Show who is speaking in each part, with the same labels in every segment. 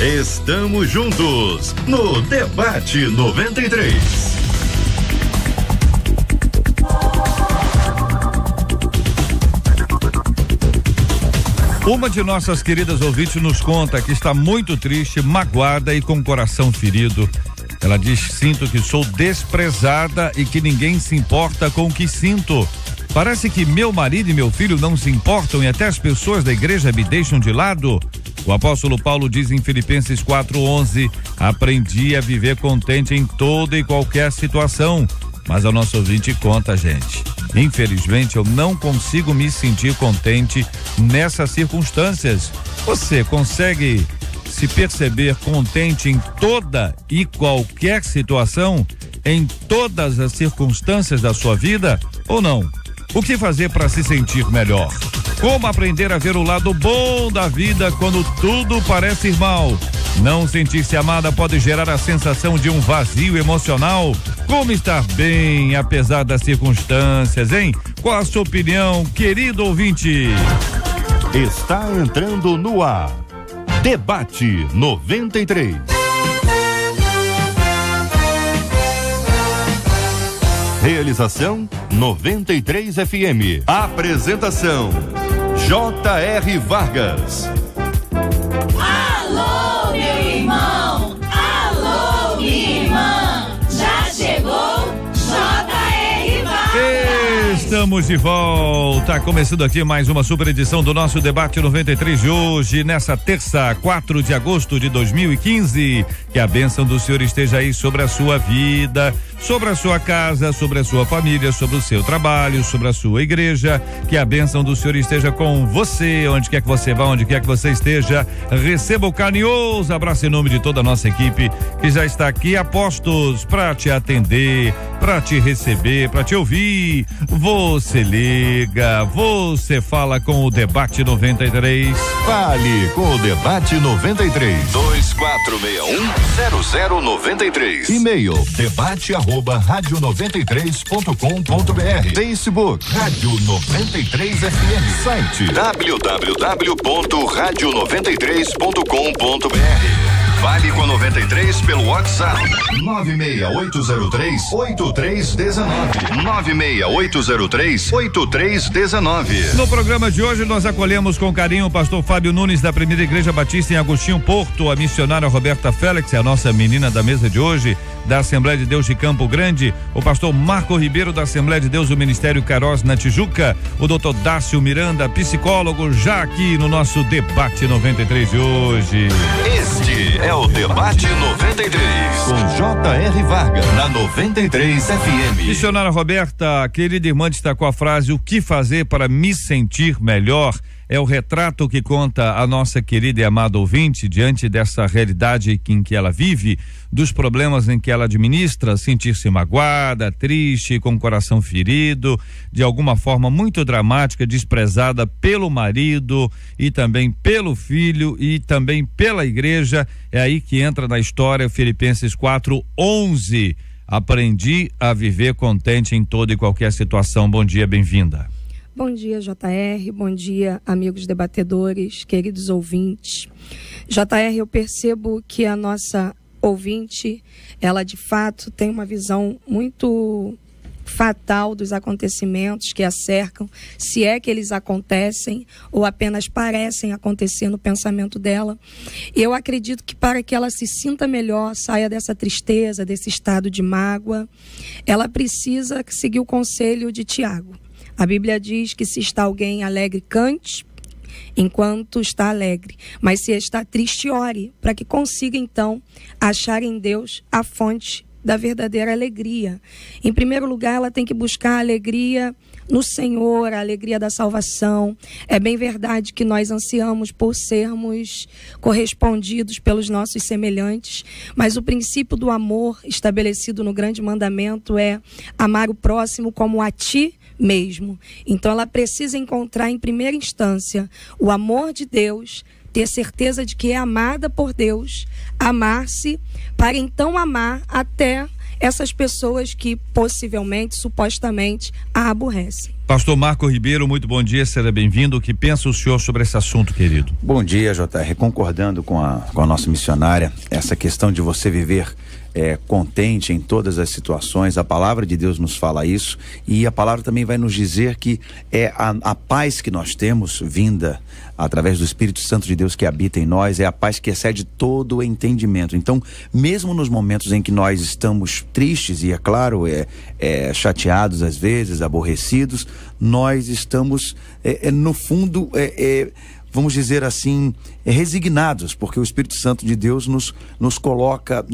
Speaker 1: Estamos juntos no Debate 93.
Speaker 2: Uma de nossas queridas ouvintes nos conta que está muito triste, magoada e com o coração ferido. Ela diz: sinto que sou desprezada e que ninguém se importa com o que sinto. Parece que meu marido e meu filho não se importam e até as pessoas da igreja me deixam de lado. O apóstolo Paulo diz em Filipenses 4:11: aprendi a viver contente em toda e qualquer situação. Mas o nosso ouvinte conta, gente: infelizmente eu não consigo me sentir contente nessas circunstâncias. Você consegue se perceber contente em toda e qualquer situação, em todas as circunstâncias da sua vida, ou não? O que fazer para se sentir melhor? Como aprender a ver o lado bom da vida quando tudo parece ir mal? Não sentir-se amada pode gerar a sensação de um vazio emocional. Como estar bem apesar das circunstâncias, hein? Qual a sua opinião, querido ouvinte?
Speaker 1: Está entrando no ar. Debate 93. Realização 93 FM. Apresentação J.R. Vargas.
Speaker 3: Alô, meu irmão! Alô, minha irmã! Já chegou J.R. Vargas!
Speaker 2: Estamos de volta, começando aqui mais uma super edição do nosso Debate 93 de hoje, nessa terça, 4 de agosto de 2015. Que a bênção do Senhor esteja aí sobre a sua vida, sobre a sua casa, sobre a sua família, sobre o seu trabalho, sobre a sua igreja. Que a bênção do Senhor esteja com você, onde quer que você vá, onde quer que você esteja. Receba o carinhoso abraço em nome de toda a nossa equipe que já está aqui a postos para te atender, para te receber, para te ouvir. Você liga, você fala com o Debate 93.
Speaker 1: Fale com o Debate 93. 2461-0093. E-mail debate@radio93.com.br. Facebook Rádio 93 FM. Site www.radio93.com.br. Fale com a 93 pelo WhatsApp 96803-8319. 96803-8319.
Speaker 2: No programa de hoje nós acolhemos com carinho o pastor Fábio Nunes da Primeira Igreja Batista em Agostinho Porto, a missionária Roberta Félix, a nossa menina da mesa de hoje, da Assembleia de Deus de Campo Grande, o pastor Marco Ribeiro da Assembleia de Deus do Ministério Carós na Tijuca, o doutor Dácio Miranda, psicólogo, já aqui no nosso Debate 93 de hoje.
Speaker 1: Este é o Debate 93 com J.R. Vargas na 93 FM.
Speaker 2: Missionária Roberta, querida irmã, destacou a frase: o que fazer para me sentir melhor? É o retrato que conta a nossa querida e amada ouvinte diante dessa realidade em que ela vive, dos problemas em que ela administra, sentir-se magoada, triste, com o coração ferido, de alguma forma muito dramática, desprezada pelo marido e também pelo filho e também pela igreja. É aí que entra na história Filipenses 4:11. Aprendi a viver contente em toda e qualquer situação. Bom dia, bem-vinda.
Speaker 4: Bom dia, JR, bom dia, amigos debatedores, queridos ouvintes. JR, eu percebo que a nossa ouvinte, ela de fato tem uma visão muito fatal dos acontecimentos que a cercam, se é que eles acontecem ou apenas parecem acontecer no pensamento dela. E eu acredito que para que ela se sinta melhor, saia dessa tristeza, desse estado de mágoa, ela precisa seguir o conselho de Tiago. A Bíblia diz que se está alguém alegre, cante enquanto está alegre. Mas se está triste, ore, para que consiga então achar em Deus a fonte da verdadeira alegria. Em primeiro lugar, ela tem que buscar a alegria no Senhor, a alegria da salvação. É bem verdade que nós ansiamos por sermos correspondidos pelos nossos semelhantes, mas o princípio do amor estabelecido no grande mandamento é amar o próximo como a ti mesmo. Então ela precisa encontrar em primeira instância o amor de Deus, ter certeza de que é amada por Deus, amar-se, para então amar até essas pessoas que possivelmente, supostamente, a aborrecem.
Speaker 2: Pastor Marco Ribeiro, muito bom dia, seja bem-vindo. O que pensa o senhor sobre esse assunto, querido?
Speaker 5: Bom dia, JR. Concordando com a nossa missionária, essa questão de você viver contente em todas as situações, a palavra de Deus nos fala isso, e a palavra também vai nos dizer que é a paz que nós temos vinda através do Espírito Santo de Deus que habita em nós, é a paz que excede todo o entendimento. Então, mesmo nos momentos em que nós estamos tristes e, é claro, chateados às vezes, aborrecidos, nós estamos no fundo vamos dizer assim, resignados, porque o Espírito Santo de Deus nos coloca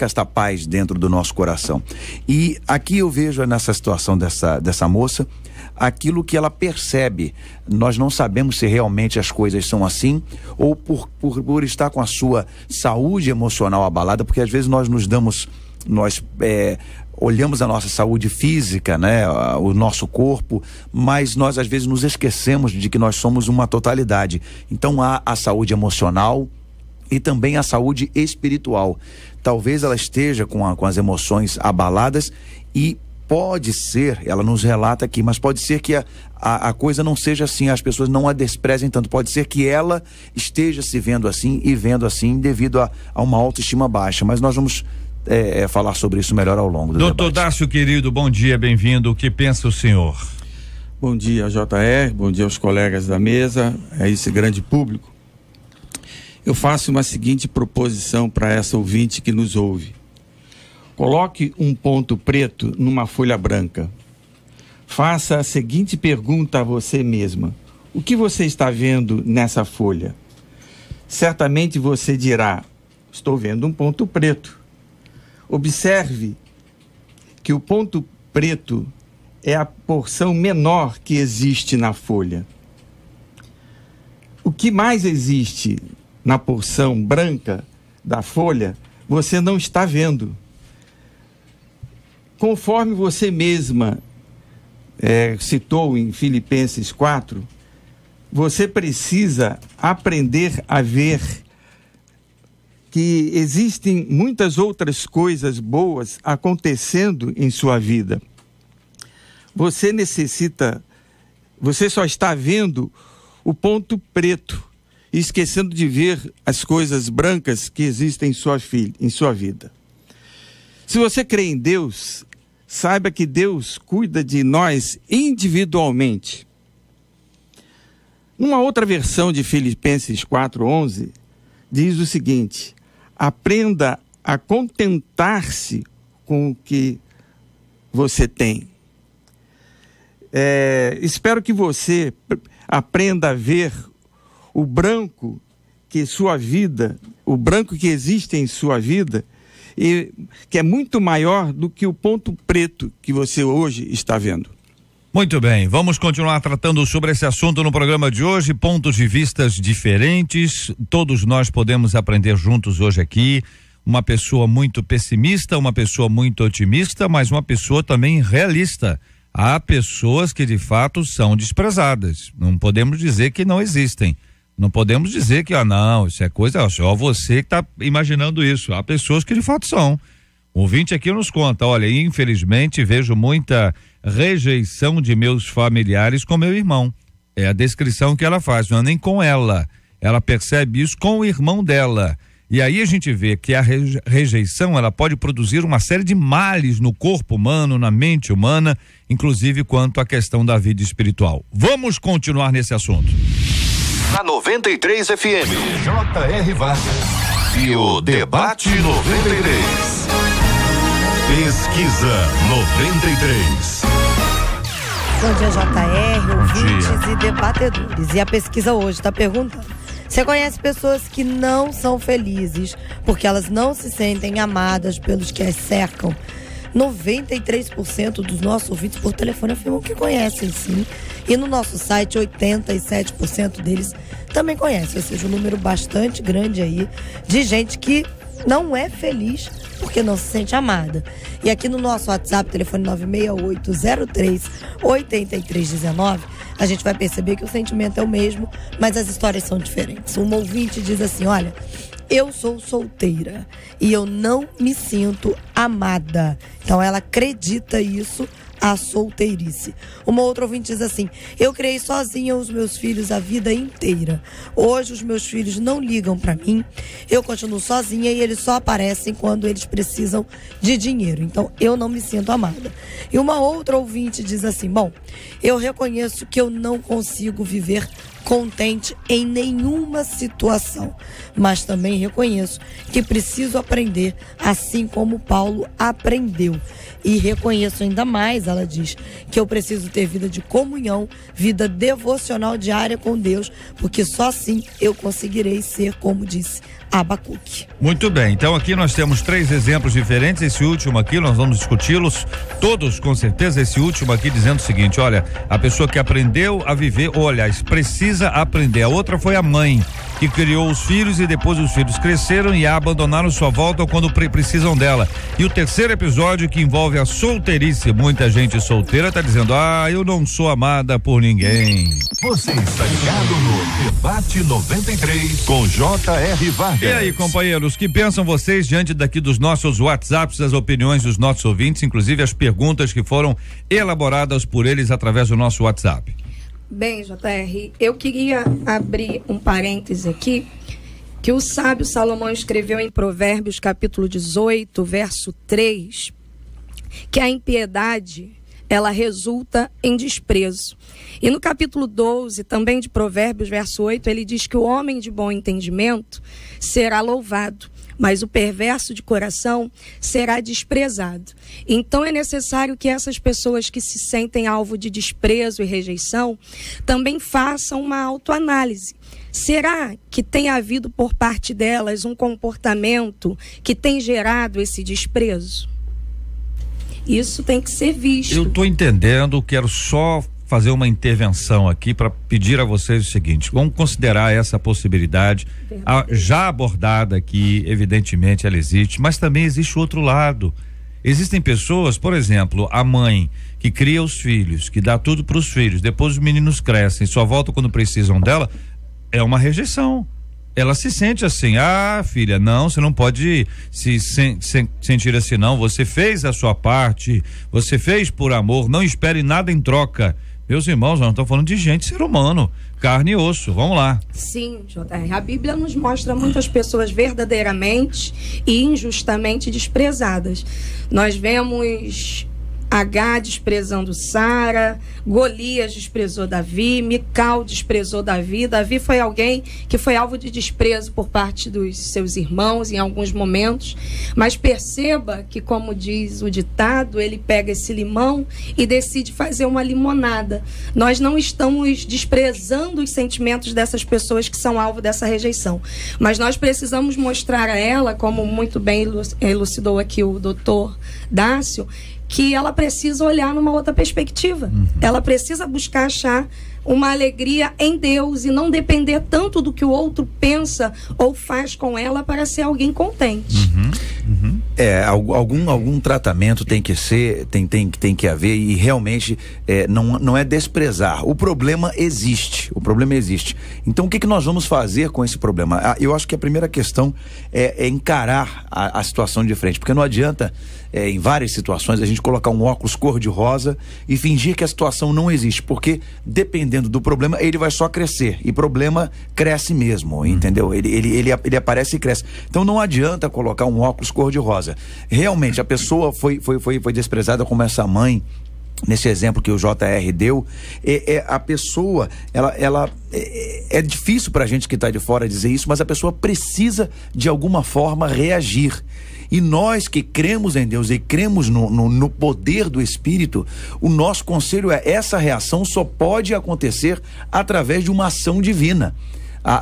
Speaker 5: esta paz dentro do nosso coração. E aqui eu vejo nessa situação dessa moça, aquilo que ela percebe. Nós não sabemos se realmente as coisas são assim, ou por estar com a sua saúde emocional abalada, porque às vezes nós olhamos a nossa saúde física, né, o nosso corpo, mas nós às vezes nos esquecemos de que nós somos uma totalidade. Então há a saúde emocional e também a saúde espiritual. Talvez ela esteja com as emoções abaladas e pode ser, ela nos relata aqui, mas pode ser que a coisa não seja assim, as pessoas não a desprezem tanto, pode ser que ela esteja se vendo assim e vendo assim devido a uma autoestima baixa, mas nós vamos falar sobre isso melhor ao longo do debate.
Speaker 2: Doutor Dácio, querido, bom dia, bem-vindo. O que pensa o senhor?
Speaker 6: Bom dia, JR, bom dia aos colegas da mesa, a esse grande público. Eu faço uma seguinte proposição para essa ouvinte que nos ouve. Coloque um ponto preto numa folha branca. Faça a seguinte pergunta a você mesma: o que você está vendo nessa folha? Certamente você dirá: estou vendo um ponto preto. Observe que o ponto preto é a porção menor que existe na folha. O que mais existe na porção branca da folha, você não está vendo. Conforme você mesma citou em Filipenses 4, você precisa aprender a ver que existem muitas outras coisas boas acontecendo em sua vida. Você só está vendo o ponto preto, esquecendo de ver as coisas brancas que existem em sua vida. Se você crê em Deus, saiba que Deus cuida de nós individualmente. Numa outra versão de Filipenses 4:11, diz o seguinte: aprenda a contentar-se com o que você tem. Espero que você aprenda a ver o branco que existe em sua vida, e que é muito maior do que o ponto preto que você hoje está vendo.
Speaker 2: Muito bem, vamos continuar tratando sobre esse assunto no programa de hoje, pontos de vistas diferentes, todos nós podemos aprender juntos hoje aqui, uma pessoa muito pessimista, uma pessoa muito otimista, mas uma pessoa também realista. Há pessoas que de fato são desprezadas, não podemos dizer que não existem, não podemos dizer que, não, isso é coisa, só você que está imaginando isso, há pessoas que de fato são. O ouvinte aqui nos conta, olha, infelizmente vejo muita rejeição de meus familiares com meu irmão. É a descrição que ela faz, não é nem com ela. Ela percebe isso com o irmão dela. E aí a gente vê que a rejeição, ela pode produzir uma série de males no corpo humano, na mente humana, inclusive quanto à questão da vida espiritual. Vamos continuar nesse assunto.
Speaker 1: Na 93 FM, J.R. Vargas e o Debate 93. Pesquisa 93.
Speaker 7: Bom dia, JR, ouvintes e debatedores. E a pesquisa hoje está perguntando: você conhece pessoas que não são felizes porque elas não se sentem amadas pelos que as cercam? 93% dos nossos ouvintes por telefone afirmam que conhecem, sim. E no nosso site, 87% deles também conhecem. Ou seja, um número bastante grande aí de gente que não é feliz porque não se sente amada. E aqui no nosso WhatsApp, telefone 96803-8319, a gente vai perceber que o sentimento é o mesmo, mas as histórias são diferentes. Um ouvinte diz assim: olha, eu sou solteira e eu não me sinto amada. Então ela acredita isso a solteirice. Uma outra ouvinte diz assim: eu criei sozinha os meus filhos a vida inteira. Hoje os meus filhos não ligam para mim, eu continuo sozinha e eles só aparecem quando eles precisam de dinheiro. Então eu não me sinto amada. E uma outra ouvinte diz assim: bom, eu reconheço que eu não consigo viver contente em nenhuma situação, mas também reconheço que preciso aprender assim como Paulo aprendeu. E reconheço ainda mais, ela diz, que eu preciso ter vida de comunhão, vida devocional diária com Deus, porque só assim eu conseguirei ser, como disse Abacuque.
Speaker 2: Muito bem, então aqui nós temos 3 exemplos diferentes. Esse último aqui nós vamos discuti-los todos, com certeza. Esse último aqui dizendo o seguinte: olha, a pessoa que aprendeu a viver, ou aliás, precisa aprender. A outra foi a mãe que criou os filhos e depois os filhos cresceram e a abandonaram sua volta quando precisam dela. E o terceiro episódio, que envolve a solteirice. Muita gente solteira tá dizendo: eu não sou amada por ninguém.
Speaker 1: Você está ligado no Debate 93 com J.R. Vargas.
Speaker 2: E aí, companheiros, o que pensam vocês diante daqui dos nossos WhatsApps, das opiniões dos nossos ouvintes, inclusive as perguntas que foram elaboradas por eles através do nosso WhatsApp?
Speaker 4: Bem, JR, eu queria abrir um parêntese aqui, que o sábio Salomão escreveu em Provérbios capítulo 18, verso 3, que a impiedade, ela resulta em desprezo. E no capítulo 12, também de Provérbios, verso 8, ele diz que o homem de bom entendimento será louvado, mas o perverso de coração será desprezado. Então é necessário que essas pessoas que se sentem alvo de desprezo e rejeição também façam uma autoanálise. Será que tem havido por parte delas um comportamento que tem gerado esse desprezo? Isso tem que ser visto.
Speaker 2: Eu estou entendendo, quero só fazer uma intervenção aqui para pedir a vocês o seguinte: vamos considerar essa possibilidade já abordada aqui. Evidentemente ela existe, mas também existe o outro lado. Existem pessoas, por exemplo, a mãe que cria os filhos, que dá tudo para os filhos, depois os meninos crescem, só voltam quando precisam dela. É uma rejeição. Ela se sente assim: filha, não, você não pode se sentir assim, não. Você fez a sua parte, você fez por amor, não espere nada em troca. Meus irmãos, nós não estamos falando de gente, ser humano, carne e osso. Vamos lá.
Speaker 4: Sim, JR, a Bíblia nos mostra muitas pessoas verdadeiramente e injustamente desprezadas. Nós vemos H desprezando Sara, Golias desprezou Davi, Mical desprezou Davi. Davi foi alguém que foi alvo de desprezo por parte dos seus irmãos em alguns momentos, mas perceba que, como diz o ditado, ele pega esse limão e decide fazer uma limonada. Nós não estamos desprezando os sentimentos dessas pessoas que são alvo dessa rejeição, mas nós precisamos mostrar a ela, como muito bem elucidou aqui o doutor Dácio, que ela precisa olhar numa outra perspectiva. Ela precisa buscar achar uma alegria em Deus e não depender tanto do que o outro pensa ou faz com ela para ser alguém contente.
Speaker 5: Algum tratamento tem que ser, tem que haver, e realmente não é desprezar. O problema existe. Então o que nós vamos fazer com esse problema? Eu acho que a primeira questão é encarar a situação de frente, porque não adianta em várias situações a gente colocar um óculos cor-de-rosa e fingir que a situação não existe, porque dependendo do problema ele vai só crescer, e problema cresce mesmo, entendeu? Ele aparece e cresce. Então não adianta colocar um óculos cor-de-rosa. Realmente a pessoa foi desprezada, como essa mãe nesse exemplo que o JR deu. A pessoa, ela é difícil pra gente que tá de fora dizer isso, mas a pessoa precisa de alguma forma reagir. E nós que cremos em Deus e cremos no poder do Espírito, o nosso conselho é: essa reação só pode acontecer através de uma ação divina.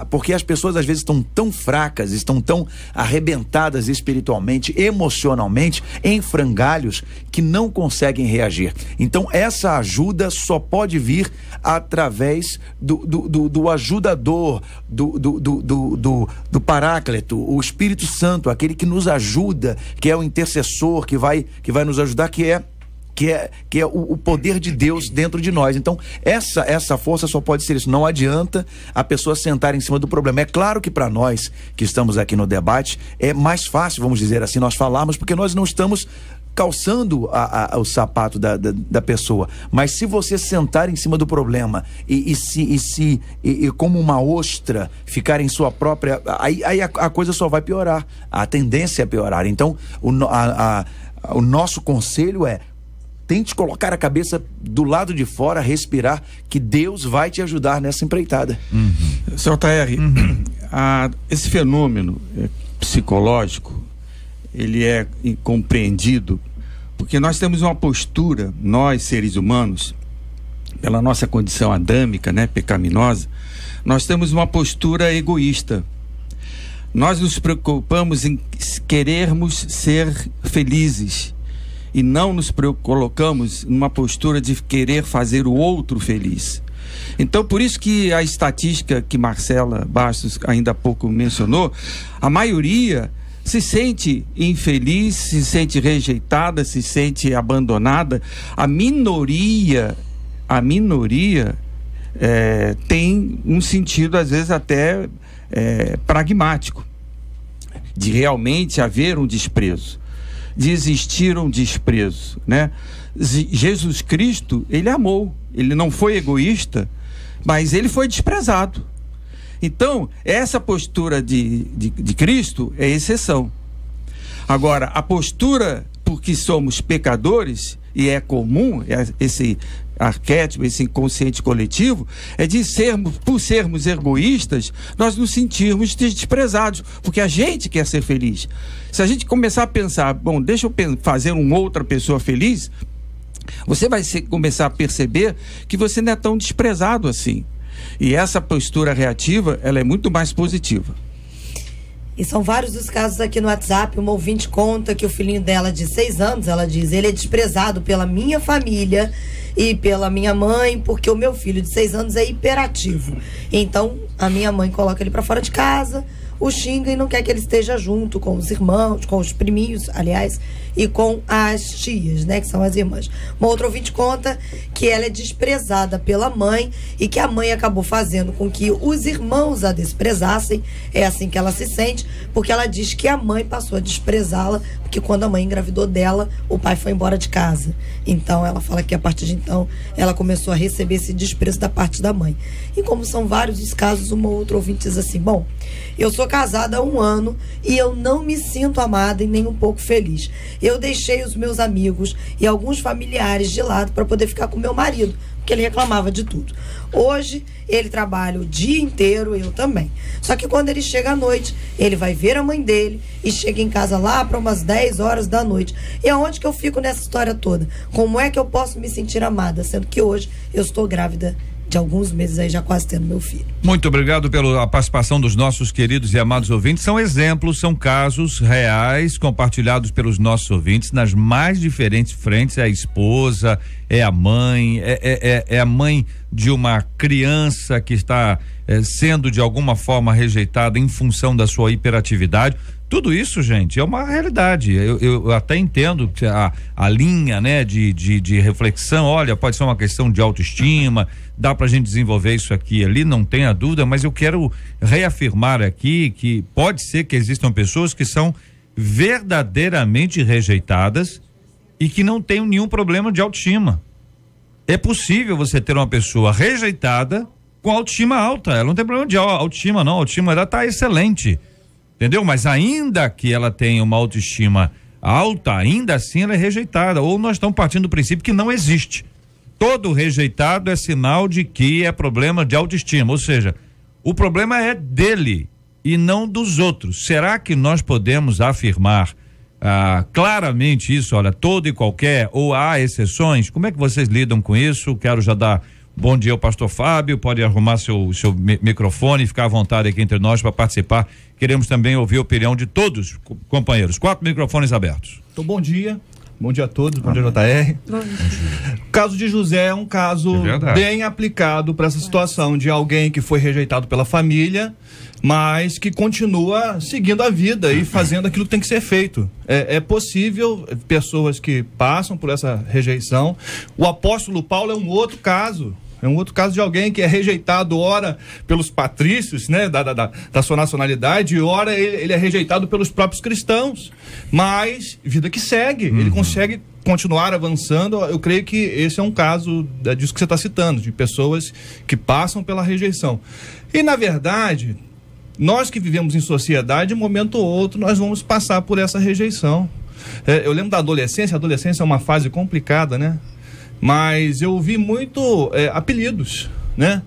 Speaker 5: Porque as pessoas às vezes estão tão fracas, estão tão arrebentadas espiritualmente, emocionalmente, em frangalhos, que não conseguem reagir. Então essa ajuda só pode vir através do ajudador, do Paráclito, o Espírito Santo, aquele que nos ajuda, que é o intercessor, que vai nos ajudar, que é o poder de Deus dentro de nós. Então essa força só pode ser isso. Não adianta a pessoa sentar em cima do problema. É claro que para nós que estamos aqui no debate é mais fácil, vamos dizer assim, nós falarmos, porque nós não estamos calçando o sapato da pessoa. Mas se você sentar em cima do problema e como uma ostra ficar em sua própria, aí a coisa só vai piorar, a tendência é piorar. Então o nosso conselho é: tente colocar a cabeça do lado de fora, respirar, que Deus vai te ajudar nessa empreitada.
Speaker 6: Sr. Taer, esse fenômeno psicológico, ele é compreendido porque nós temos uma postura, nós seres humanos, pela nossa condição adâmica, né, pecaminosa, nós temos uma postura egoísta. Nós nos preocupamos em querermos ser felizes e não nos colocamos numa postura de querer fazer o outro feliz. Então, por isso que a estatística que Marcela Bastos ainda há pouco mencionou, a maioria se sente infeliz, se sente rejeitada, se sente abandonada. A minoria tem um sentido, às vezes, até pragmático, de realmente haver um desprezo, de existir um desprezo, né? Jesus Cristo, ele amou, ele não foi egoísta, mas ele foi desprezado. Então, essa postura de Cristo é exceção. Agora, a postura, porque somos pecadores, e é comum, esse arquétipo, esse inconsciente coletivo, é de por sermos egoístas, nós nos sentirmos desprezados, porque a gente quer ser feliz. Se a gente começar a pensar, bom, deixa eu fazer uma outra pessoa feliz, você vai começar a perceber que você não é tão desprezado assim. E essa postura reativa, ela é muito mais positiva.
Speaker 7: E são vários os casos aqui no WhatsApp. Uma ouvinte conta que o filhinho dela de 6 anos, ela diz, ele é desprezado pela minha família e pela minha mãe, porque o meu filho de 6 anos é hiperativo. Então, a minha mãe coloca ele para fora de casa, o xinga e não quer que ele esteja junto com os irmãos, com os priminhos, aliás, e com as tias, né, que são as irmãs. Uma outra ouvinte conta que ela é desprezada pela mãe e que a mãe acabou fazendo com que os irmãos a desprezassem. É assim que ela se sente, porque ela diz que a mãe passou a desprezá-la, porque quando a mãe engravidou dela, o pai foi embora de casa. Então ela fala que a partir de então ela começou a receber esse desprezo da parte da mãe. E como são vários os casos, uma outra ouvinte diz assim: bom, eu sou casada há 1 ano e eu não me sinto amada e nem um pouco feliz. Eu deixei os meus amigos e alguns familiares de lado para poder ficar com meu marido, porque ele reclamava de tudo. Hoje, ele trabalha o dia inteiro, eu também. Só que quando ele chega à noite, ele vai ver a mãe dele e chega em casa lá para umas 10 horas da noite. E aonde que eu fico nessa história toda? Como é que eu posso me sentir amada, sendo que hoje eu estou grávida de alguns meses aí, já quase tendo meu filho.
Speaker 2: Muito obrigado pela participação dos nossos queridos e amados ouvintes. São exemplos, são casos reais compartilhados pelos nossos ouvintes nas mais diferentes frentes. É a esposa, é a mãe, é a mãe de uma criança que está sendo de alguma forma rejeitada em função da sua hiperatividade. Tudo isso, gente, é uma realidade. Eu até entendo que a linha, né, de reflexão, olha, pode ser uma questão de autoestima, dá pra gente desenvolver isso aqui e ali, não tenha dúvida, mas eu quero reafirmar aqui que pode ser que existam pessoas que são verdadeiramente rejeitadas e que não tenham nenhum problema de autoestima. É possível você ter uma pessoa rejeitada com autoestima alta, ela não tem problema de autoestima não, a autoestima dela tá excelente. Entendeu? Mas ainda que ela tenha uma autoestima alta, ainda assim ela é rejeitada. Ou nós estamos partindo do princípio que não existe. Todo rejeitado é sinal de que é problema de autoestima. Ou seja, o problema é dele e não dos outros. Será que nós podemos afirmar claramente isso? Olha, todo e qualquer, ou há exceções? Como é que vocês lidam com isso? Quero já dar bom dia ao pastor Fábio, pode arrumar seu microfone e ficar à vontade aqui entre nós para participar. Queremos também ouvir a opinião de todos, companheiros. 4 microfones abertos.
Speaker 8: Então, bom dia a todos, bom dia, JR. O caso de José é um caso bem aplicado para essa situação de alguém que foi rejeitado pela família, mas que continua seguindo a vida e fazendo aquilo que tem que ser feito. É possível pessoas que passam por essa rejeição. O apóstolo Paulo é um outro caso. É um outro caso de alguém que é rejeitado, ora pelos patrícios, né, da sua nacionalidade, e ora ele é rejeitado pelos próprios cristãos. Mas vida que segue, ele consegue continuar avançando. Eu creio que esse é um caso disso que você está citando, de pessoas que passam pela rejeição. E, na verdade, nós que vivemos em sociedade, de um momento ou outro, nós vamos passar por essa rejeição. Eu lembro da adolescência. A adolescência é uma fase complicada, né? Mas eu ouvi muito apelidos, né?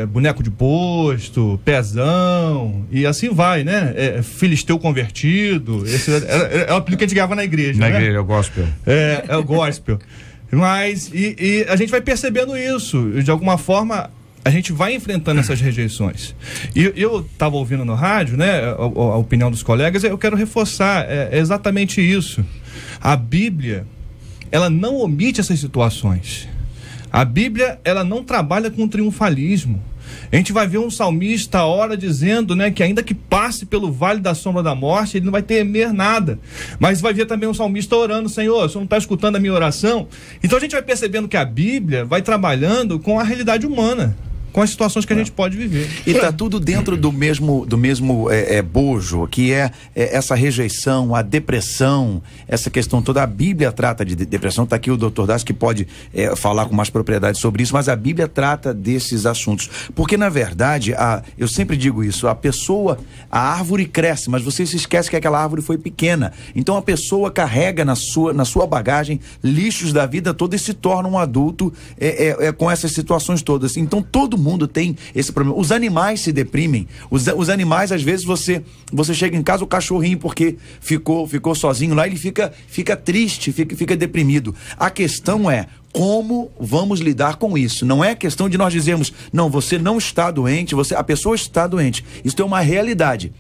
Speaker 8: Boneco de posto, pezão, e assim vai, né? Filisteu convertido. Esse é o apelido que a gente ganhava na igreja.
Speaker 2: Na
Speaker 8: né?
Speaker 2: igreja, é o gospel.
Speaker 8: É o gospel. Mas, e a gente vai percebendo isso. De alguma forma, a gente vai enfrentando essas rejeições. E eu estava ouvindo no rádio, né? A opinião dos colegas, eu quero reforçar exatamente isso. A Bíblia, ela não omite essas situações. A Bíblia, ela não trabalha com triunfalismo. A gente vai ver um salmista a hora dizendo, né, que ainda que passe pelo vale da sombra da morte, ele não vai temer nada. Mas vai ver também um salmista orando: Senhor, o Senhor não está escutando a minha oração? Então a gente vai percebendo que a Bíblia vai trabalhando com a realidade humana, com as situações que a gente pode viver.
Speaker 5: E tá tudo dentro do mesmo bojo, que é essa rejeição, a depressão, essa questão toda. A Bíblia trata de depressão. Tá aqui o Dr. Das, que pode falar com mais propriedade sobre isso, mas a Bíblia trata desses assuntos. Porque, na verdade, eu sempre digo isso, a árvore cresce, mas você se esquece que aquela árvore foi pequena. Então a pessoa carrega na sua bagagem lixos da vida toda e se torna um adulto com essas situações todas. Então todo mundo tem esse problema. Os animais se deprimem. Os animais, às vezes, você chega em casa, o cachorrinho, porque ficou sozinho lá, ele fica triste, fica deprimido. A questão é: como vamos lidar com isso? Não é questão de nós dizermos: não, você não está doente, a pessoa está doente. Isso é uma realidade.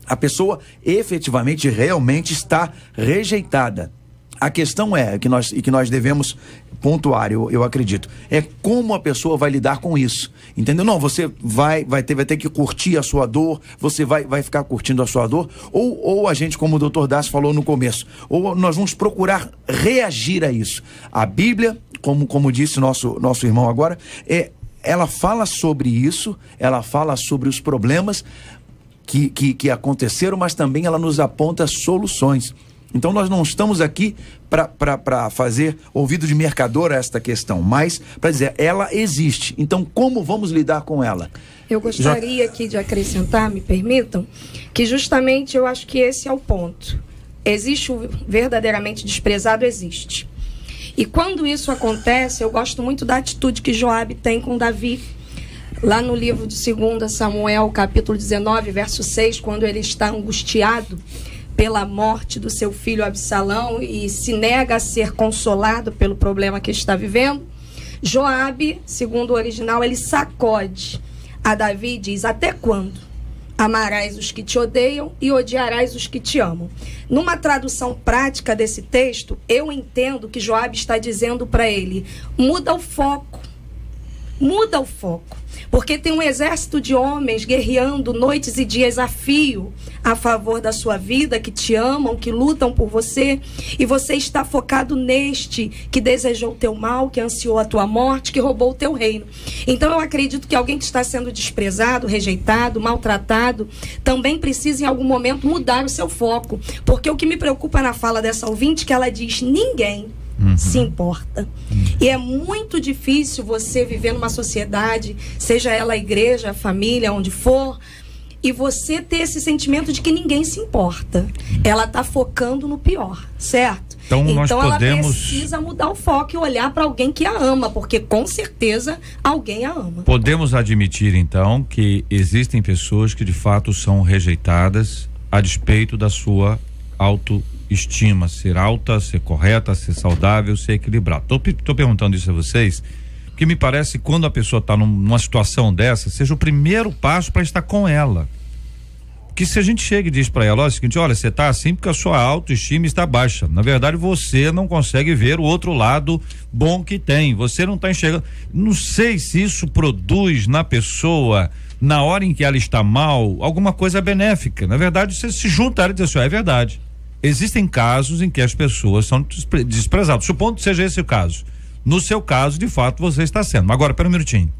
Speaker 5: A pessoa efetivamente, realmente está rejeitada. A questão que nós devemos pontuar, eu acredito, é como a pessoa vai lidar com isso, entendeu? Não, você vai ter que curtir a sua dor, você vai ficar curtindo a sua dor, ou a gente, como o Dr. Das falou no começo, ou nós vamos procurar reagir a isso. A Bíblia, como disse nosso irmão agora, ela fala sobre isso, ela fala sobre os problemas que aconteceram, mas também ela nos aponta soluções. Então nós não estamos aqui para fazer ouvido de mercador a esta questão, mas para dizer, ela existe. Então como vamos lidar com ela?
Speaker 4: Eu gostaria aqui de acrescentar, me permitam, que justamente eu acho que esse é o ponto. Existe o verdadeiramente desprezado? Existe. E quando isso acontece, eu gosto muito da atitude que Joabe tem com Davi. Lá no livro de 2 Samuel, capítulo 19, verso 6, quando ele está angustiado pela morte do seu filho Absalão e se nega a ser consolado pelo problema que está vivendo, Joabe, segundo o original, ele sacode a Davi e diz: até quando amarás os que te odeiam e odiarás os que te amam? Numa tradução prática desse texto, eu entendo que Joabe está dizendo para ele: muda o foco. Muda o foco, porque tem um exército de homens guerreando noites e dias a fio a favor da sua vida, que te amam, que lutam por você, e você está focado neste que desejou o teu mal, que ansiou a tua morte, que roubou o teu reino. Então eu acredito que alguém que está sendo desprezado, rejeitado, maltratado, também precisa em algum momento mudar o seu foco, porque o que me preocupa na fala dessa ouvinte é que ela diz: ninguém se importa. E é muito difícil você viver numa sociedade, seja ela a igreja, a família, onde for, e você ter esse sentimento de que ninguém se importa. Ela está focando no pior, certo?
Speaker 2: Então
Speaker 4: ela precisa mudar o foco e olhar para alguém que a ama, porque com certeza alguém a ama.
Speaker 2: Podemos admitir então que existem pessoas que de fato são rejeitadas a despeito da sua autoestima, ser alta, ser correta, ser saudável, ser equilibrada. Tô perguntando isso a vocês, porque me parece que quando a pessoa está numa situação dessa, seja o primeiro passo para estar com ela. Porque se a gente chega e diz para ela: olha, é o seguinte, olha, você está assim porque a sua autoestima está baixa. Na verdade, você não consegue ver o outro lado bom que tem. Você não está enxergando. Não sei se isso produz na pessoa, na hora em que ela está mal, alguma coisa benéfica. Na verdade, você se junta e diz assim: é verdade. Existem casos em que as pessoas são desprezadas. Supondo que seja esse o caso. No seu caso, de fato, você está sendo. Agora, pera um minutinho.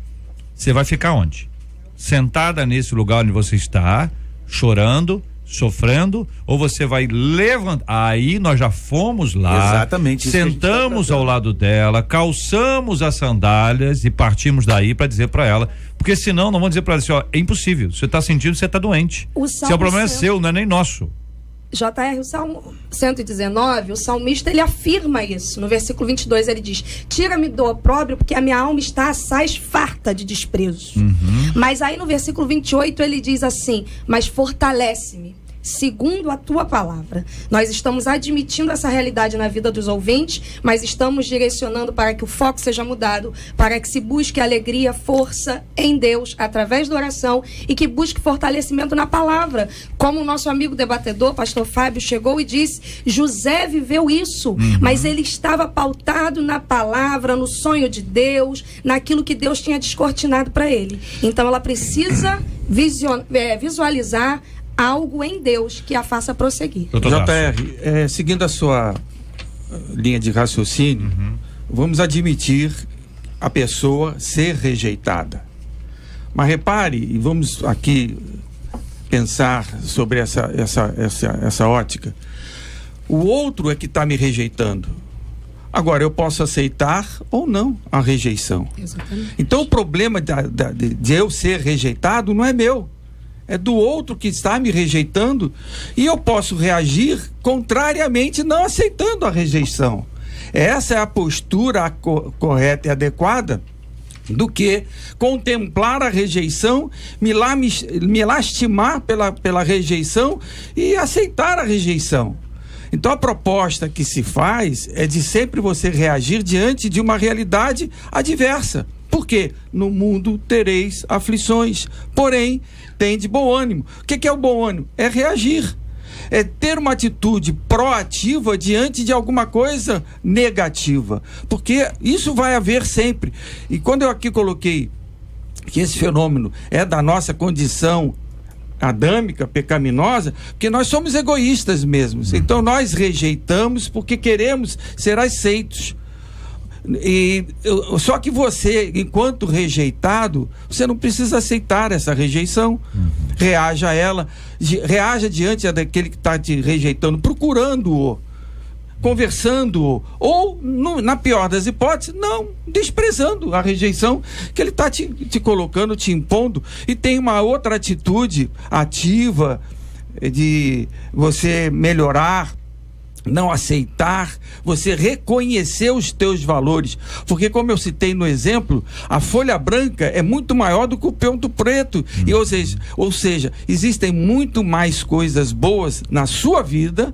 Speaker 2: Você vai ficar onde? Sentada nesse lugar onde você está, chorando, sofrendo, ou você vai levantar? Aí nós já fomos lá. Exatamente. Sentamos ao lado dela, calçamos as sandálias e partimos daí para dizer para ela, porque senão não vamos dizer para ela assim, ó, é impossível, você está sentindo, você está doente. Se o problema é seu, não é nem nosso.
Speaker 4: JR, o Salmo 119, o salmista, ele afirma isso. No versículo 22 ele diz: tira-me do opróbrio, porque a minha alma está assaz farta de desprezo. Mas aí no versículo 28 ele diz assim: mas fortalece-me segundo a tua palavra. Nós estamos admitindo essa realidade na vida dos ouvintes, mas estamos direcionando para que o foco seja mudado, para que se busque alegria, força em Deus, através da oração, e que busque fortalecimento na palavra. Como o nosso amigo debatedor, pastor Fábio, chegou e disse, José viveu isso, mas ele estava pautado na palavra, no sonho de Deus, naquilo que Deus tinha descortinado para ele. Então ela precisa visualizar algo em Deus que a faça prosseguir.
Speaker 6: JR, seguindo a sua linha de raciocínio, vamos admitir a pessoa ser rejeitada. Mas repare, e vamos aqui pensar sobre essa ótica. O outro é que está me rejeitando. Agora, eu posso aceitar ou não a rejeição. Exatamente. Então, o problema de eu ser rejeitado não é meu. É do outro que está me rejeitando, e eu posso reagir contrariamente, não aceitando a rejeição. Essa é a postura correta e adequada do que contemplar a rejeição, me lastimar pela rejeição e aceitar a rejeição. Então a proposta que se faz é de sempre você reagir diante de uma realidade adversa. Porque no mundo tereis aflições, porém tende bom ânimo. O que é o bom ânimo? É reagir, é ter uma atitude proativa diante de alguma coisa negativa, porque isso vai haver sempre. E quando eu aqui coloquei que esse fenômeno é da nossa condição adâmica, pecaminosa, porque nós somos egoístas mesmos, então nós rejeitamos porque queremos ser aceitos. Só que você, enquanto rejeitado, você não precisa aceitar essa rejeição. Reaja a ela, reaja diante daquele que está te rejeitando, procurando-o, conversando-o, ou, na pior das hipóteses, não, desprezando a rejeição que ele está te colocando, te impondo. E tem uma outra atitude ativa de você melhorar, não aceitar, você reconhecer os teus valores, porque como eu citei no exemplo, a folha branca é muito maior do que o ponto preto, e ou seja, existem muito mais coisas boas na sua vida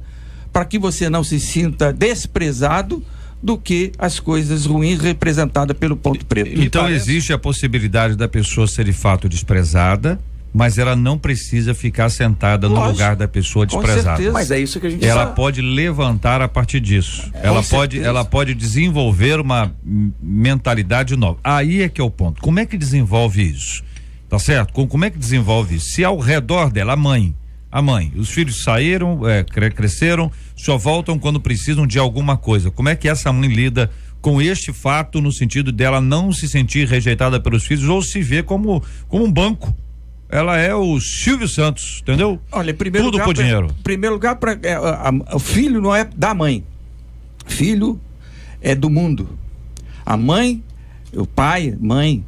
Speaker 6: para que você não se sinta desprezado do que as coisas ruins representadas pelo ponto preto.
Speaker 2: Então existe a possibilidade da pessoa ser de fato desprezada, mas ela não precisa ficar sentada no lugar da pessoa desprezada.
Speaker 5: Mas é isso que a gente
Speaker 2: Ela pode levantar a partir disso. Ela pode desenvolver uma mentalidade nova. Aí é que é o ponto. Como é que desenvolve isso? Tá certo? Como é que desenvolve isso? Se ao redor dela, a mãe, os filhos saíram, cresceram, só voltam quando precisam de alguma coisa. Como é que essa mãe lida com este fato, no sentido dela não se sentir rejeitada pelos filhos ou se ver como um banco? Ela é o Silvio Santos, entendeu?
Speaker 6: Olha, primeiro
Speaker 2: tudo por dinheiro.
Speaker 6: Em primeiro lugar, o filho não é da mãe. Filho é do mundo. A mãe, o pai, mãe,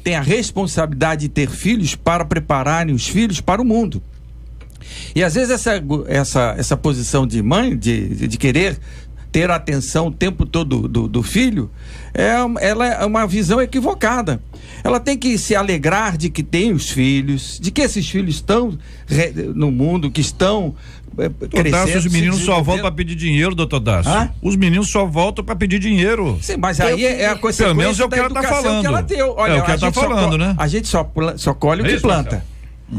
Speaker 6: tem a responsabilidade de ter filhos para prepararem os filhos para o mundo. E às vezes essa posição de mãe, de querer ter a atenção o tempo todo do filho, ela é uma visão equivocada. Ela tem que se alegrar de que tem os filhos, de que esses filhos estão no mundo, que estão crescendo.
Speaker 2: Os meninos só voltam para pedir dinheiro, doutor Dácio. Os meninos só voltam para pedir dinheiro.
Speaker 6: Sim, mas aí é a consequência.
Speaker 2: Pelo menos é o que ela está falando.
Speaker 6: Que ela deu. Olha,
Speaker 2: é o que ela está falando, né?
Speaker 6: A gente só colhe o que planta.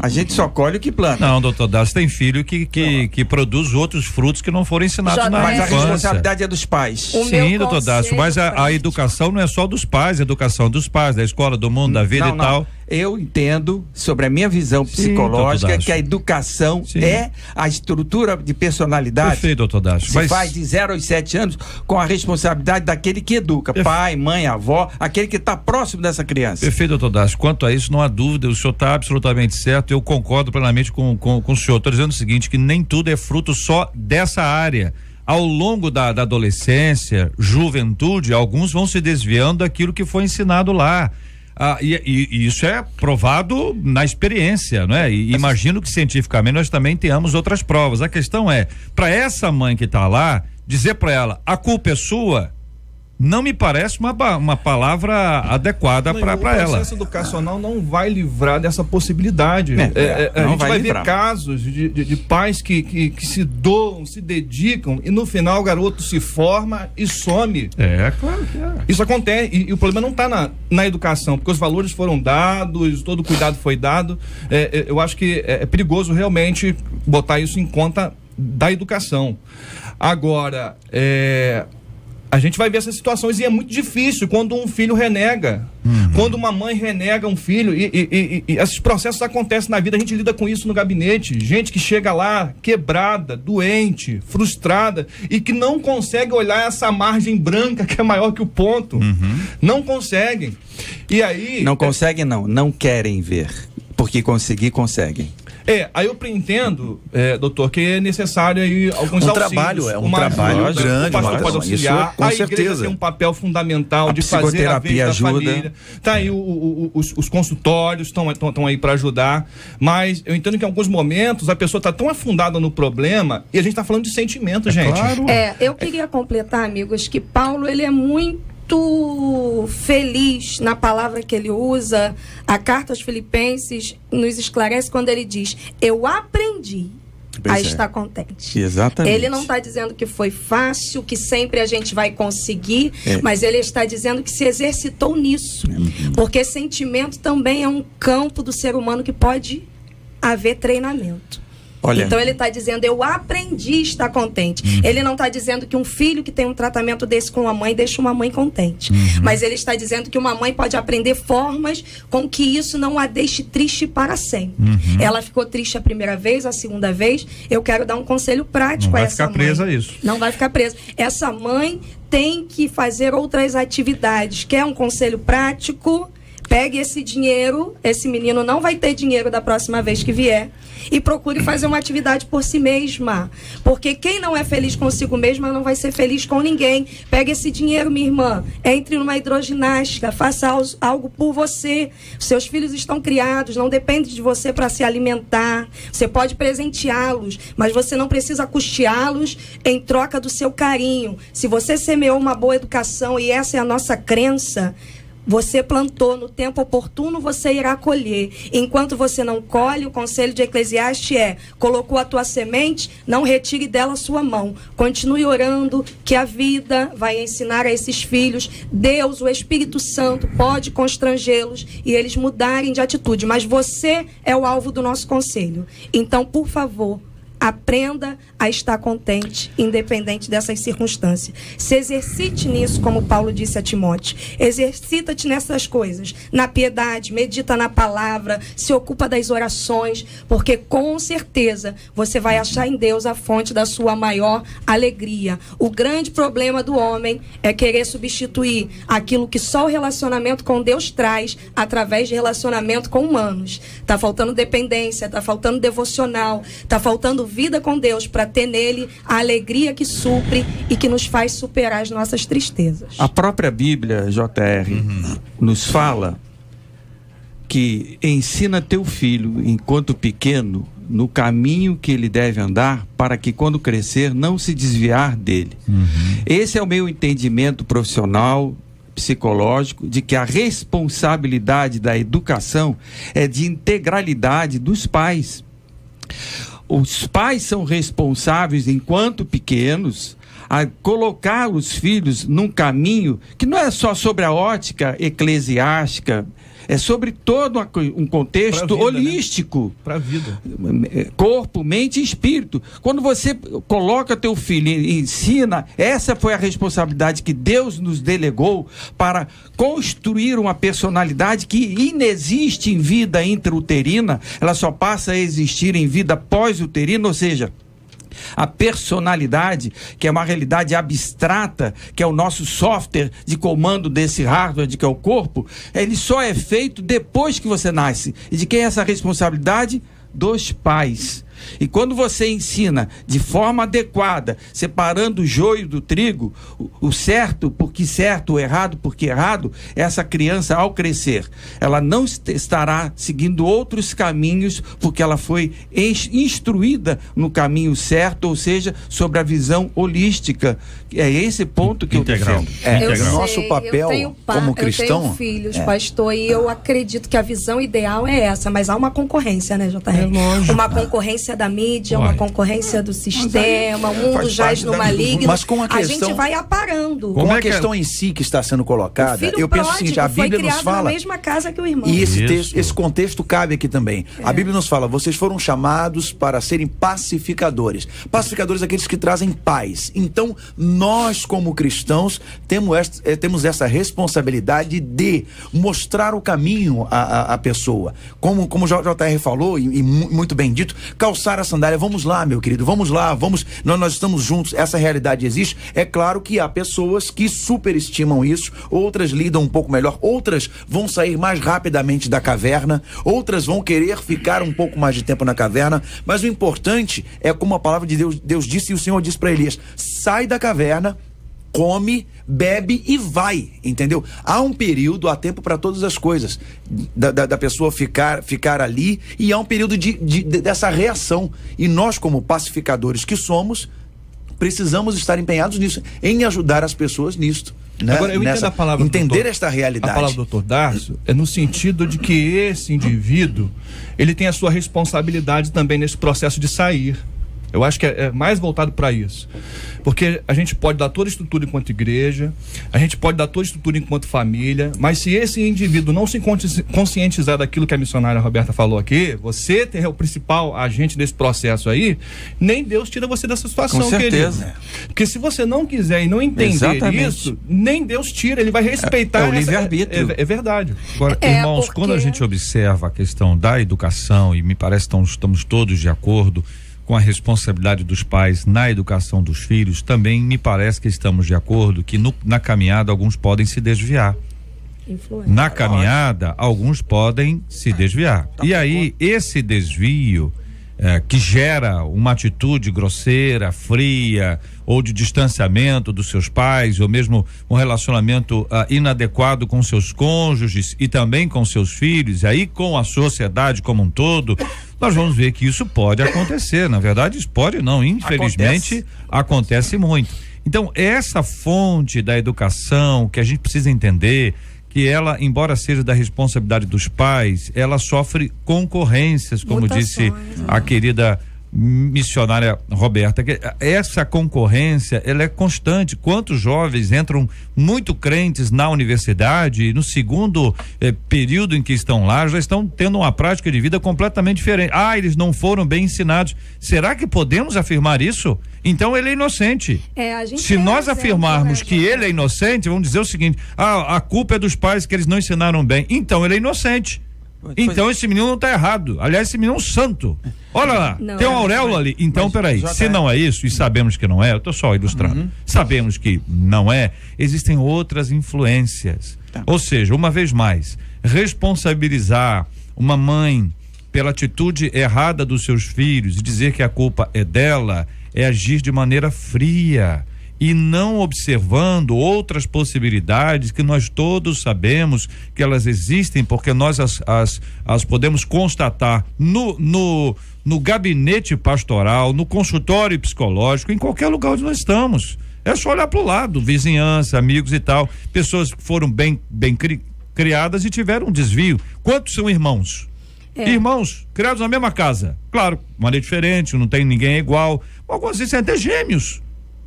Speaker 6: A gente só colhe o que planta.
Speaker 2: Não, doutor Dácio, tem filho que produz outros frutos que não foram ensinados na
Speaker 6: infância.
Speaker 2: Mas
Speaker 6: a responsabilidade é dos pais.
Speaker 2: Sim, doutor Dácio, mas a educação não é só dos pais, a educação dos pais, da escola, do mundo, da vida e tal.
Speaker 6: eu entendo, sobre a minha visão psicológica, que a educação é a estrutura de personalidade.
Speaker 2: Perfeito, doutor Dácio.
Speaker 6: Se faz de 0 aos 7 anos com a responsabilidade daquele que educa, pai, mãe, avó, aquele que está próximo dessa criança.
Speaker 2: Perfeito, doutor Dácio. Quanto a isso, não há dúvida, o senhor está absolutamente certo, eu concordo plenamente com o senhor. Estou dizendo o seguinte, que nem tudo é fruto só dessa área. Ao longo da adolescência, juventude, alguns vão se desviando daquilo que foi ensinado lá. E isso é provado na experiência, não é? E imagino que cientificamente nós também tenhamos outras provas. A questão é, para essa mãe que está lá, dizer para ela, a culpa é sua, não me parece uma palavra adequada para ela.
Speaker 8: O processo educacional não vai livrar dessa possibilidade. A gente vai ver casos de pais que se doam, se dedicam e no final o garoto se forma e some.
Speaker 2: Claro que é.
Speaker 8: Isso acontece e o problema não está na educação, porque os valores foram dados, todo o cuidado foi dado. Eu acho que é perigoso realmente botar isso em conta da educação. Agora, a gente vai ver essas situações e é muito difícil quando um filho renega, quando uma mãe renega um filho e esses processos acontecem na vida, a gente lida com isso no gabinete, gente que chega lá quebrada, doente, frustrada e que não consegue olhar essa margem branca que é maior que o ponto, não conseguem. E aí...
Speaker 6: Não conseguem não querem ver, porque conseguem.
Speaker 8: Aí eu entendo, doutor, que é necessário aí alguns auxílios.
Speaker 5: Trabalho grande,
Speaker 8: o pastor pode auxiliar,
Speaker 5: com
Speaker 8: a
Speaker 5: certeza.
Speaker 8: igreja tem um papel fundamental de fazer a vez da família. Tá aí os consultórios estão aí para ajudar, mas eu entendo que em alguns momentos a pessoa está tão afundada no problema e a gente está falando de sentimento, gente.
Speaker 2: Claro.
Speaker 4: Eu queria completar, amigos, que Paulo, ele é muito feliz na palavra que ele usa. A carta aos Filipenses nos esclarece quando ele diz: eu aprendi a estar contente.
Speaker 6: Exatamente.
Speaker 4: Ele não está dizendo que foi fácil, que sempre a gente vai conseguir, mas ele está dizendo que se exercitou nisso. Porque sentimento também é um campo do ser humano que pode haver treinamento. Então ele está dizendo, eu aprendi a estar contente. Ele não está dizendo que um filho que tem um tratamento desse com a mãe deixa uma mãe contente. Mas ele está dizendo que uma mãe pode aprender formas com que isso não a deixe triste para sempre. Ela ficou triste a primeira vez, a segunda vez. Eu quero dar um conselho prático a essa mãe.
Speaker 2: Não vai ficar presa a isso.
Speaker 4: Não vai ficar presa. Essa mãe tem que fazer outras atividades. Quer um conselho prático? Pegue esse dinheiro, esse menino não vai ter dinheiro da próxima vez que vier, e procure fazer uma atividade por si mesma, porque quem não é feliz consigo mesma não vai ser feliz com ninguém. Pegue esse dinheiro, minha irmã, entre numa hidroginástica, faça algo por você. Seus filhos estão criados, não depende de você para se alimentar. Você pode presenteá-los, mas você não precisa custeá-los em troca do seu carinho. Se você semeou uma boa educação, e essa é a nossa crença, você plantou, no tempo oportuno você irá colher. Enquanto você não colhe, o conselho de Eclesiastes colocou a tua semente, não retire dela a sua mão. Continue orando, que a vida vai ensinar a esses filhos. Deus, o Espírito Santo, pode constrangê-los e eles mudarem de atitude. Mas você é o alvo do nosso conselho. Então, por favor, aprenda a estar contente, independente dessas circunstâncias. Se exercite nisso, como Paulo disse a Timóteo. Exercita-te nessas coisas, na piedade, medita na palavra, se ocupa das orações, porque com certeza você vai achar em Deus a fonte da sua maior alegria. O grande problema do homem é querer substituir aquilo que só o relacionamento com Deus traz através de relacionamento com humanos. Está faltando dependência, está faltando devocional, está faltando vida com Deus para ter nele a alegria que supre e que nos faz superar as nossas tristezas.
Speaker 6: A própria Bíblia, JR, nos fala que ensina teu filho, enquanto pequeno, no caminho que ele deve andar, para que quando crescer não se desviar dele. Esse é o meu entendimento profissional, psicológico, de que a responsabilidade da educação é de integralidade dos pais. Os pais são responsáveis, enquanto pequenos, a colocar os filhos num caminho que não é só sobre a ótica eclesiástica, É sobre todo um contexto holístico.
Speaker 8: Para a vida.
Speaker 6: Corpo, mente e espírito. Quando você coloca teu filho e ensina, essa foi a responsabilidade que Deus nos delegou para construir uma personalidade que inexiste em vida intrauterina, ela só passa a existir em vida pós-uterina, ou seja, a personalidade, que é uma realidade abstrata, que é o nosso software de comando desse hardware, que é o corpo, ele só é feito depois que você nasce. E de quem é essa responsabilidade? Dos pais. E quando você ensina de forma adequada, separando o joio do trigo, o certo porque certo, o errado porque errado, essa criança, ao crescer, ela não estará seguindo outros caminhos, porque ela foi instruída no caminho certo, ou seja, sobre a visão holística. É esse ponto que
Speaker 2: integral.
Speaker 6: eu defendo.
Speaker 5: Nosso papel como cristão...
Speaker 4: Eu tenho filhos, pastor, e eu acredito que a visão ideal é essa, mas há uma concorrência, né, JR? Uma concorrência da mídia, uma concorrência do sistema, o mundo jaz no maligno.
Speaker 5: Mas com a questão,
Speaker 4: gente vai aparando.
Speaker 5: Com a questão em si que está sendo colocada, eu penso o seguinte, a Bíblia nos fala...
Speaker 4: na mesma casa que o irmão.
Speaker 5: E esse contexto cabe aqui também. A Bíblia nos fala, vocês foram chamados para serem pacificadores. Pacificadores, aqueles que trazem paz. Então, nós como cristãos temos essa responsabilidade de mostrar o caminho à pessoa. Como o JR falou, e muito bem dito, calçar a sandália. Vamos lá, meu querido, vamos lá, nós estamos juntos, essa realidade existe. É claro que há pessoas que superestimam isso, outras lidam um pouco melhor, outras vão sair mais rapidamente da caverna, outras vão querer ficar um pouco mais de tempo na caverna, mas o importante é como a palavra de Deus disse, e o Senhor disse para Elias: sai da caverna, come, bebe e vai, entendeu? Há um período, há tempo para todas as coisas, da pessoa ficar ali, e há um período dessa reação, e nós como pacificadores que somos, precisamos estar empenhados nisso, em ajudar as pessoas nisto. Né?
Speaker 8: Agora, eu entendo a palavra
Speaker 5: entender esta realidade.
Speaker 8: A palavra do Dr. Darcio é no sentido de que esse indivíduo, ele tem a sua responsabilidade também nesse processo de sair. Eu acho que é mais voltado para isso. Porque a gente pode dar toda a estrutura enquanto igreja, a gente pode dar toda a estrutura enquanto família, mas se esse indivíduo não se conscientizar daquilo que a missionária Roberta falou aqui, você é o principal agente desse processo aí, nem Deus tira você dessa situação,
Speaker 6: com certeza.
Speaker 8: Querido. Porque se você não quiser e não entender isso, nem Deus tira, ele vai respeitar
Speaker 6: o livre-arbítrio.
Speaker 8: É verdade.
Speaker 2: Agora, irmãos, quando a gente observa a questão da educação, e me parece que estamos todos de acordo com a responsabilidade dos pais na educação dos filhos, também me parece que estamos de acordo que na caminhada alguns podem se desviar. Na caminhada, alguns podem se desviar. E aí, esse desvio que gera uma atitude grosseira, fria, ou de distanciamento dos seus pais, ou mesmo um relacionamento inadequado com seus cônjuges e também com seus filhos, e aí com a sociedade como um todo, nós vamos ver que isso pode acontecer. Na verdade, isso pode não, infelizmente acontece muito. Então, essa fonte da educação que a gente precisa entender, que ela, embora seja da responsabilidade dos pais, ela sofre concorrências, como disse a querida missionária Roberta, que essa concorrência, ela é constante. Quantos jovens entram muito crentes na universidade e no segundo período em que estão lá, já estão tendo uma prática de vida completamente diferente. Eles não foram bem ensinados. Será que podemos afirmar isso? Então ele é inocente. Se nós afirmarmos que ele é inocente, vamos dizer o seguinte: a culpa é dos pais que eles não ensinaram bem. Então ele é inocente. Então esse menino não está errado. Aliás, esse menino é um santo. Olha lá, tem uma auréola ali. Então, peraí, se não é isso, e sabemos que não é, eu estou só ilustrando, sabemos que não é, existem outras influências. Ou seja, uma vez mais, responsabilizar uma mãe pela atitude errada dos seus filhos e dizer que a culpa é dela, é agir de maneira fria e não observando outras possibilidades que nós todos sabemos que elas existem, porque nós as podemos constatar no gabinete pastoral, no consultório psicológico, em qualquer lugar onde nós estamos. É só olhar para o lado, vizinhança, amigos e tal, pessoas que foram bem criadas e tiveram um desvio. Quantos são irmãos? Irmãos criados na mesma casa, claro, de maneira diferente, não tem ninguém igual, algumas vezes até gêmeos.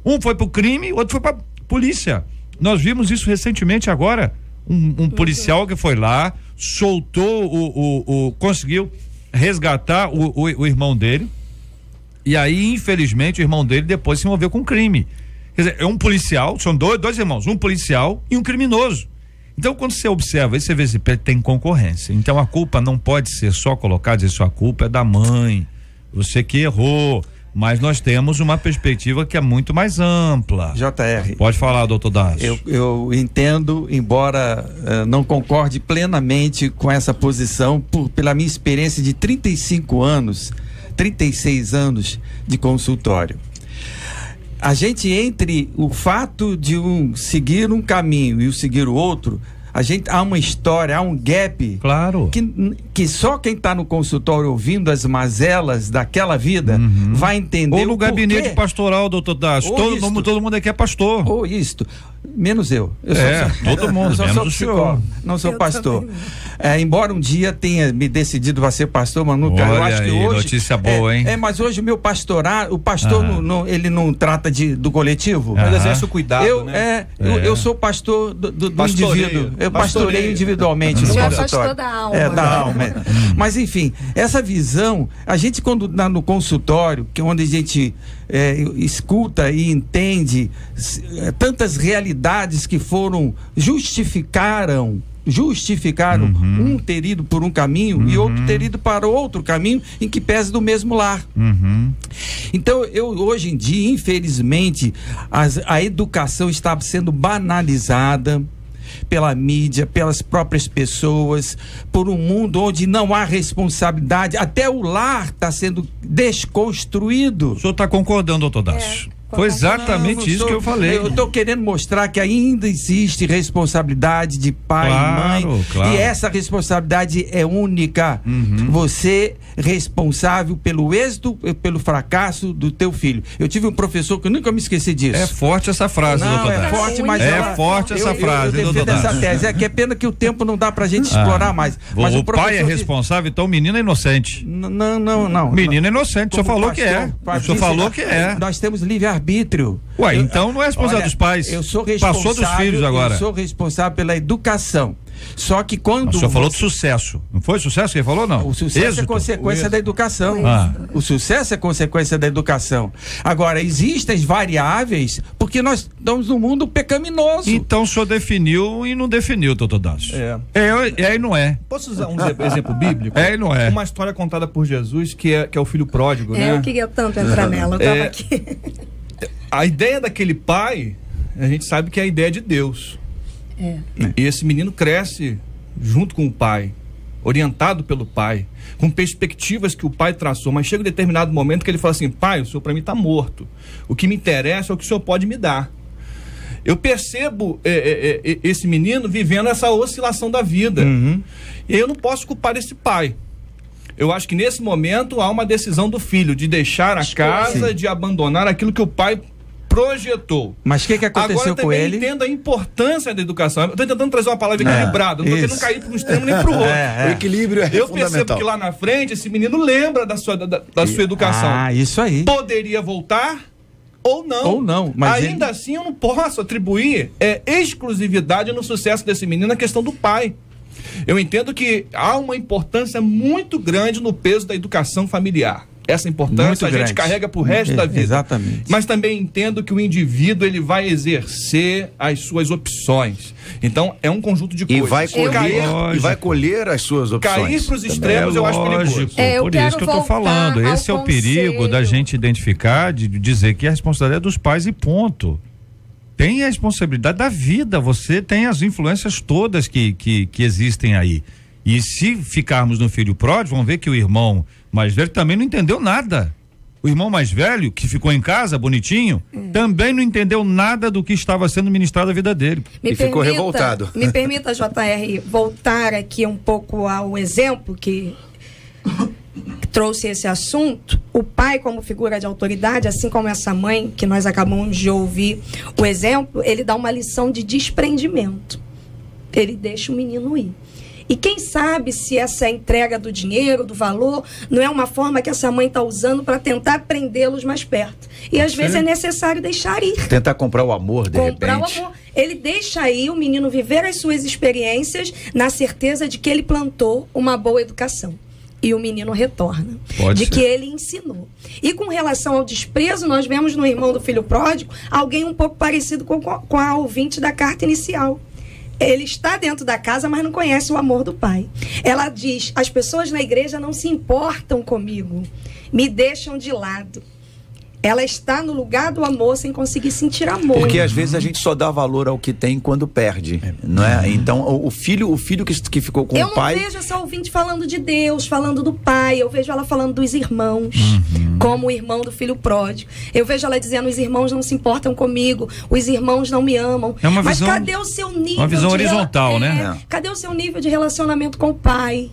Speaker 2: Um foi pro crime, outro foi pra polícia. Nós vimos isso recentemente agora. Um policial que foi lá, soltou conseguiu resgatar o irmão dele, e aí, infelizmente, o irmão dele depois se envolveu com crime. Quer dizer, é um policial, são dois irmãos, um policial e um criminoso. Então, quando você observa isso, você vê se tem concorrência. Então, a culpa não pode ser só colocada, dizer, sua culpa é da mãe, você que errou. Mas nós temos uma perspectiva que é muito mais ampla.
Speaker 6: JR.
Speaker 2: Pode falar, doutor Dácio.
Speaker 6: Eu entendo, embora não concorde plenamente com essa posição, pela minha experiência de 36 anos de consultório. A gente, entre o fato de seguir um caminho e o seguir o outro, há uma história, há um gap.
Speaker 2: Claro.
Speaker 6: Que só quem está no consultório ouvindo as mazelas daquela vida vai entender.
Speaker 2: Ou no gabinete pastoral, doutor Dácio. Todo mundo aqui é pastor.
Speaker 6: Ou isto. Menos eu.
Speaker 2: Todo mundo,
Speaker 6: eu
Speaker 2: menos o senhor.
Speaker 6: Não sou pastor. Embora um dia tenha me decidido a ser pastor, mas nunca.
Speaker 2: Olha,
Speaker 6: eu acho que
Speaker 2: aí,
Speaker 6: hoje.
Speaker 2: Notícia boa, hein?
Speaker 6: Mas hoje o meu pastorado, o pastor ele não trata do coletivo.
Speaker 8: Ele exerce o cuidado.
Speaker 6: Eu sou pastor do indivíduo. Eu pastoreio individualmente no consultório.
Speaker 4: Pastor da alma.
Speaker 6: Da alma. Mas enfim, essa visão, a gente quando no consultório, que é onde a gente escuta e entende tantas realidades que justificaram um ter ido por um caminho e outro ter ido para outro caminho em que pese do mesmo lar. Então, hoje em dia, infelizmente, a educação está sendo banalizada pela mídia, pelas próprias pessoas, por um mundo onde não há responsabilidade, até o lar está sendo desconstruído.
Speaker 2: O senhor está concordando, doutor Dácio? Foi exatamente isso que eu falei.
Speaker 6: Eu estou querendo mostrar que ainda existe responsabilidade de pai e mãe.
Speaker 2: Claro.
Speaker 6: E essa responsabilidade é única. Você responsável pelo êxito, pelo fracasso do teu filho. Eu tive um professor que eu nunca me esqueci disso.
Speaker 2: É forte essa frase, doutor Dácio.
Speaker 6: É forte, mas
Speaker 2: forte essa frase,
Speaker 6: eu defendo essa tese. É que é pena que o tempo não dá pra gente explorar mais. Mas
Speaker 2: o pai é responsável, então o menino é inocente.
Speaker 6: Não.
Speaker 2: Menino é inocente, o senhor falou que é. O senhor falou que é.
Speaker 6: Nós temos livre-arbítrio.
Speaker 2: Então não é responsabilidade dos pais.
Speaker 6: Eu sou responsável.
Speaker 2: Passou dos filhos agora.
Speaker 6: Eu sou responsável pela educação. Só que quando.
Speaker 2: O senhor falou de sucesso. Não foi sucesso que ele falou, não?
Speaker 6: O sucesso é consequência da educação. O sucesso é consequência da educação. Agora, existem variáveis porque nós estamos num mundo pecaminoso.
Speaker 2: Então o senhor definiu e não definiu, doutor Dácio. É e não é.
Speaker 8: Posso usar um exemplo bíblico?
Speaker 2: É e não é.
Speaker 8: Uma história contada por Jesus que é o filho pródigo, né?
Speaker 4: Eu queria tanto entrar nela, eu tava aqui.
Speaker 8: A ideia daquele pai, a gente sabe que é a ideia de Deus. E esse menino cresce junto com o pai, orientado pelo pai, com perspectivas que o pai traçou, mas chega um determinado momento que ele fala assim: pai, o senhor para mim está morto. O que me interessa é o que o senhor pode me dar. Eu percebo esse menino vivendo essa oscilação da vida. E eu não posso culpar esse pai. Eu acho que nesse momento há uma decisão do filho de deixar a casa, de abandonar aquilo que o pai projetou.
Speaker 6: Mas o que aconteceu com ele?
Speaker 8: Agora também entendo a importância da educação. Eu estou tentando trazer uma palavra equilibrada, não estou querendo cair para um extremo nem para o outro.
Speaker 5: O equilíbrio é fundamental.
Speaker 8: Eu percebo que lá na frente esse menino lembra da sua educação.
Speaker 6: Isso aí.
Speaker 8: Poderia voltar ou não.
Speaker 6: Mas
Speaker 8: ainda assim eu não posso atribuir exclusividade no sucesso desse menino na questão do pai. Eu entendo que há uma importância muito grande no peso da educação familiar. Essa importância a gente carrega pro resto da vida.
Speaker 6: Exatamente.
Speaker 8: Mas também entendo que o indivíduo ele vai exercer as suas opções. Então é um conjunto de coisas.
Speaker 5: E vai colher as suas opções.
Speaker 8: Cair pros extremos eu acho perigoso.
Speaker 2: Por isso que eu tô falando. Esse é o perigo da gente identificar, de dizer que a responsabilidade é dos pais e ponto. Tem a responsabilidade da vida, você tem as influências todas que existem aí. E se ficarmos no filho pródigo, vamos ver que o irmão mais velho também não entendeu nada. O irmão mais velho, que ficou em casa, bonitinho, também não entendeu nada do que estava sendo ministrado à vida dele.
Speaker 5: Ficou revoltado.
Speaker 4: Me permita, JR, voltar aqui um pouco ao exemplo que trouxe esse assunto. O pai, como figura de autoridade, assim como essa mãe que nós acabamos de ouvir o exemplo, ele dá uma lição de desprendimento. Ele deixa o menino ir. E quem sabe se essa entrega do dinheiro, do valor, não é uma forma que essa mãe está usando para tentar prendê-los mais perto. E às vezes é necessário deixar ir.
Speaker 5: Tentar comprar o amor, de repente.
Speaker 4: Comprar o amor. Ele deixa aí o menino viver as suas experiências na certeza de que ele plantou uma boa educação. E o menino retorna. De que ele ensinou. E com relação ao desprezo, nós vemos no irmão do filho pródigo alguém um pouco parecido com a ouvinte da carta inicial. Ele está dentro da casa, mas não conhece o amor do pai. Ela diz, as pessoas na igreja não se importam comigo, me deixam de lado. Ela está no lugar do amor sem conseguir sentir amor.
Speaker 5: Porque às vezes a gente só dá valor ao que tem quando perde, não é? Então o filho que ficou com o pai...
Speaker 4: Eu não vejo essa ouvinte falando de Deus, falando do pai. Eu vejo ela falando dos irmãos, como o irmão do filho pródigo. Eu vejo ela dizendo, os irmãos não se importam comigo, os irmãos não me amam.
Speaker 2: É uma visão,
Speaker 4: mas cadê o seu nível?
Speaker 2: Uma visão horizontal, né?
Speaker 4: Cadê o seu nível de relacionamento com o pai?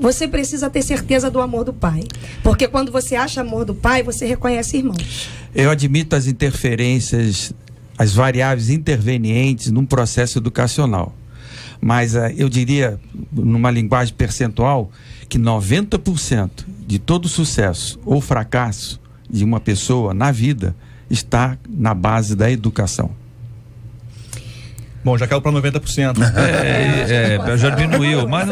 Speaker 4: Você precisa ter certeza do amor do pai. Porque quando você acha amor do pai, você reconhece irmãos.
Speaker 6: Eu admito as interferências, as variáveis intervenientes num processo educacional. Mas eu diria, numa linguagem percentual, que 90% de todo sucesso ou fracasso de uma pessoa na vida está na base da educação.
Speaker 8: Bom, já caiu para 90%.
Speaker 2: Já diminuiu, mas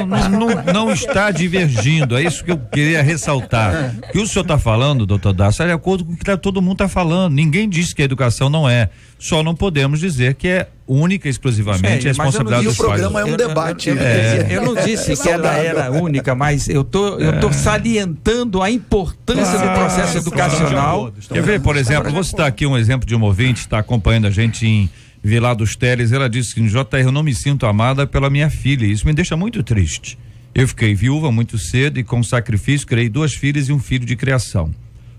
Speaker 2: não está divergindo. É isso que eu queria ressaltar. O que o senhor está falando, doutor Dácio, é de acordo com o que todo mundo está falando. Ninguém disse que a educação não é. Só não podemos dizer que é única e exclusivamente a responsabilidade dos pais.
Speaker 5: E o programa é um debate.
Speaker 6: Eu não disse que ela era única, mas eu tô salientando a importância do processo educacional.
Speaker 2: Quer ver, por exemplo, vou citar aqui um exemplo de uma ouvinte que está acompanhando a gente em Vilar dos Teles. Ela disse que, JR, eu não me sinto amada pela minha filha, isso me deixa muito triste. Eu fiquei viúva muito cedo e com sacrifício criei 2 filhas e um filho de criação.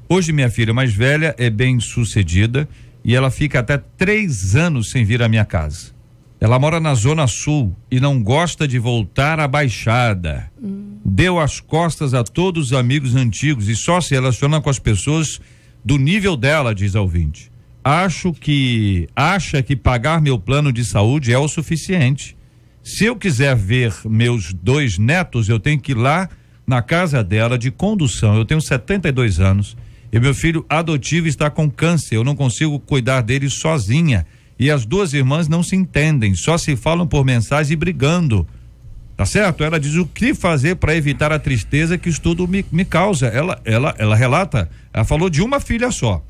Speaker 2: Hoje minha filha mais velha é bem sucedida e ela fica até 3 anos sem vir à minha casa. Ela mora na Zona Sul e não gosta de voltar à Baixada. Deu as costas a todos os amigos antigos e só se relaciona com as pessoas do nível dela, diz a ouvinte. Acha que pagar meu plano de saúde é o suficiente. Se eu quiser ver meus 2 netos, eu tenho que ir lá na casa dela de condução. Eu tenho 72 anos e meu filho adotivo está com câncer. Eu não consigo cuidar dele sozinha. E as 2 irmãs não se entendem, só se falam por mensagem e brigando. Tá certo? Ela diz o que fazer para evitar a tristeza que isso tudo me causa. Ela relata, ela falou de uma filha só.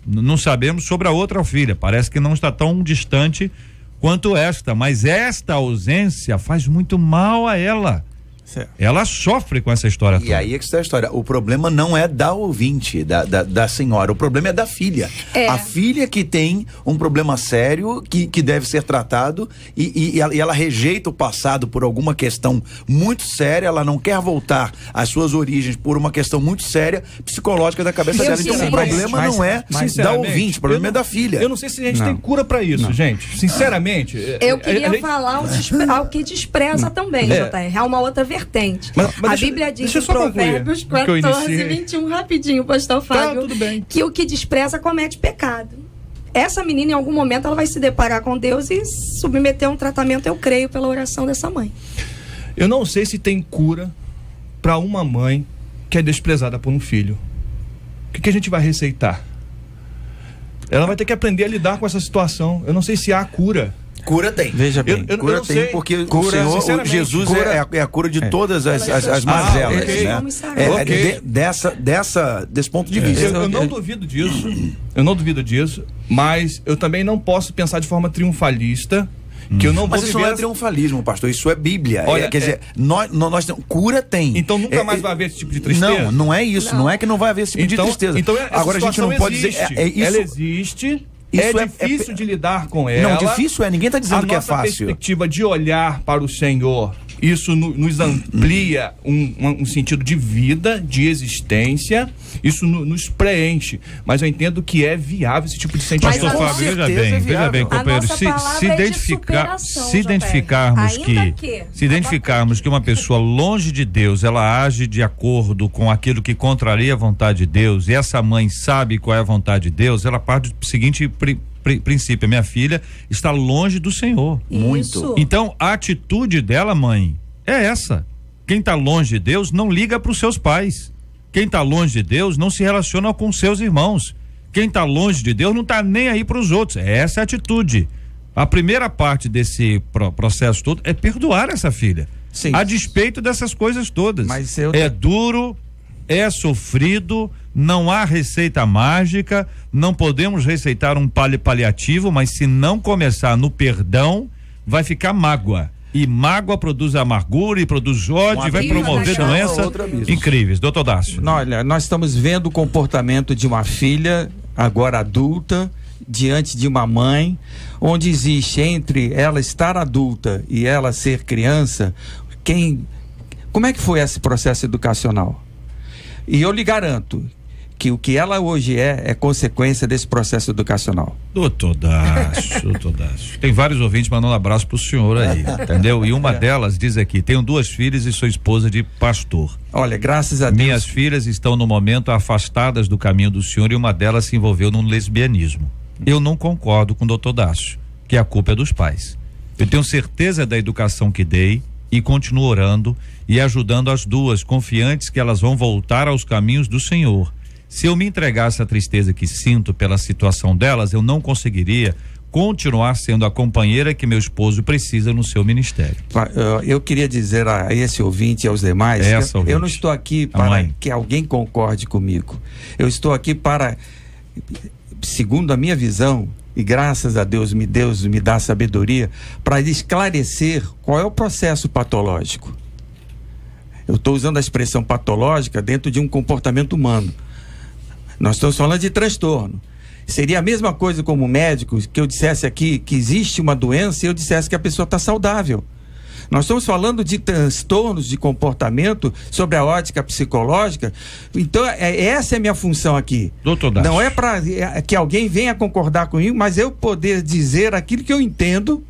Speaker 2: Não sabemos sobre a outra filha, parece que não está tão distante quanto esta, mas esta ausência faz muito mal a ela. Certo. Ela sofre com essa história toda.
Speaker 5: E aí é que está a história. O problema não é da ouvinte, da senhora. O problema é da filha. A filha que tem um problema sério que deve ser tratado e ela rejeita o passado por alguma questão muito séria. Ela não quer voltar às suas origens por uma questão muito séria psicológica da cabeça dela. Então o problema não é da ouvinte, o problema é da filha.
Speaker 8: Eu não sei se a gente tem cura pra isso, gente. Sinceramente.
Speaker 4: Eu queria falar ao que despreza também, JR. Há uma outra vertente. A Bíblia diz em Provérbios 14:21, rapidinho, pastor Fábio, que o que despreza comete pecado. Essa menina, em algum momento, ela vai se deparar com Deus e submeter a um tratamento, eu creio, pela oração dessa mãe.
Speaker 8: Eu não sei se tem cura para uma mãe que é desprezada por um filho. O que a gente vai receitar? Ela vai ter que aprender a lidar com essa situação. Eu não sei se há cura.
Speaker 5: Cura tem.
Speaker 6: Veja bem.
Speaker 5: Cura tem, porque o Senhor, Jesus é a cura de todas as mazelas, né? Desse ponto de vista.
Speaker 8: Eu não duvido disso. Eu não duvido disso, mas eu também não posso pensar de forma triunfalista. Que eu não
Speaker 5: mas isso não é triunfalismo, pastor, isso é Bíblia. Quer dizer, nós temos, cura tem.
Speaker 8: Então nunca mais vai haver esse tipo de tristeza?
Speaker 5: Não é isso, não é que não vai haver esse tipo de tristeza.
Speaker 8: Então
Speaker 5: agora a gente não pode dizer...
Speaker 8: Ela existe... Isso é difícil de lidar com ela.
Speaker 5: Não, difícil é, ninguém está dizendo que é fácil. A nossa
Speaker 8: perspectiva de olhar para o Senhor, isso nos amplia um sentido de vida, de existência, isso nos preenche. Mas eu entendo que é viável esse tipo de sentimento.
Speaker 2: Pastor Fábio, veja bem, companheiro, se identificarmos que uma pessoa longe de Deus, ela age de acordo com aquilo que contraria a vontade de Deus, e essa mãe sabe qual é a vontade de Deus, ela parte do seguinte princípio: minha filha está longe do Senhor.
Speaker 5: Muito.
Speaker 2: Então a atitude dela, mãe, é essa. Quem está longe de Deus não liga para os seus pais. Quem está longe de Deus não se relaciona com seus irmãos. Quem está longe de Deus não está nem aí para os outros. Essa é a atitude. A primeira parte desse processo todo é perdoar essa filha.
Speaker 6: Sim.
Speaker 2: A despeito dessas coisas todas.
Speaker 6: Mas
Speaker 2: é duro, é sofrido, não há receita mágica, não podemos receitar um paliativo, mas se não começar no perdão, vai ficar mágoa. E mágoa produz amargura e produz ódio e vai promover doenças incríveis. Doutor Dácio.
Speaker 6: Olha, nós estamos vendo o comportamento de uma filha, agora adulta, diante de uma mãe, onde existe entre ela estar adulta e ela ser criança, como é que foi esse processo educacional? E eu lhe garanto que o que ela hoje é consequência desse processo educacional.
Speaker 2: Doutor Dácio. Tem vários ouvintes mandando um abraço pro senhor aí, entendeu? E uma delas diz aqui: tenho 2 filhas e sou esposa de pastor.
Speaker 6: Olha, graças a Deus.
Speaker 2: Minhas filhas estão no momento afastadas do caminho do senhor e uma delas se envolveu num lesbianismo. Eu não concordo com o doutor Dácio, que a culpa é dos pais. Eu tenho certeza da educação que dei e continuo orando e ajudando as duas, confiantes que elas vão voltar aos caminhos do Senhor. Se eu me entregasse a tristeza que sinto pela situação delas, eu não conseguiria continuar sendo a companheira que meu esposo precisa no seu ministério.
Speaker 6: Eu queria dizer a esse ouvinte e aos demais, eu não estou aqui para que alguém concorde comigo. Eu estou aqui para, segundo a minha visão, e graças a Deus me dá sabedoria para esclarecer qual é o processo patológico. Eu estou usando a expressão patológica dentro de um comportamento humano. Nós estamos falando de transtorno. Seria a mesma coisa como médico que eu dissesse aqui que existe uma doença e eu dissesse que a pessoa está saudável. Nós estamos falando de transtornos de comportamento sobre a ótica psicológica. Então, essa é a minha função aqui.
Speaker 2: Doutor Dácio.
Speaker 6: Não é para que alguém venha concordar comigo, mas eu poder dizer aquilo que eu entendo,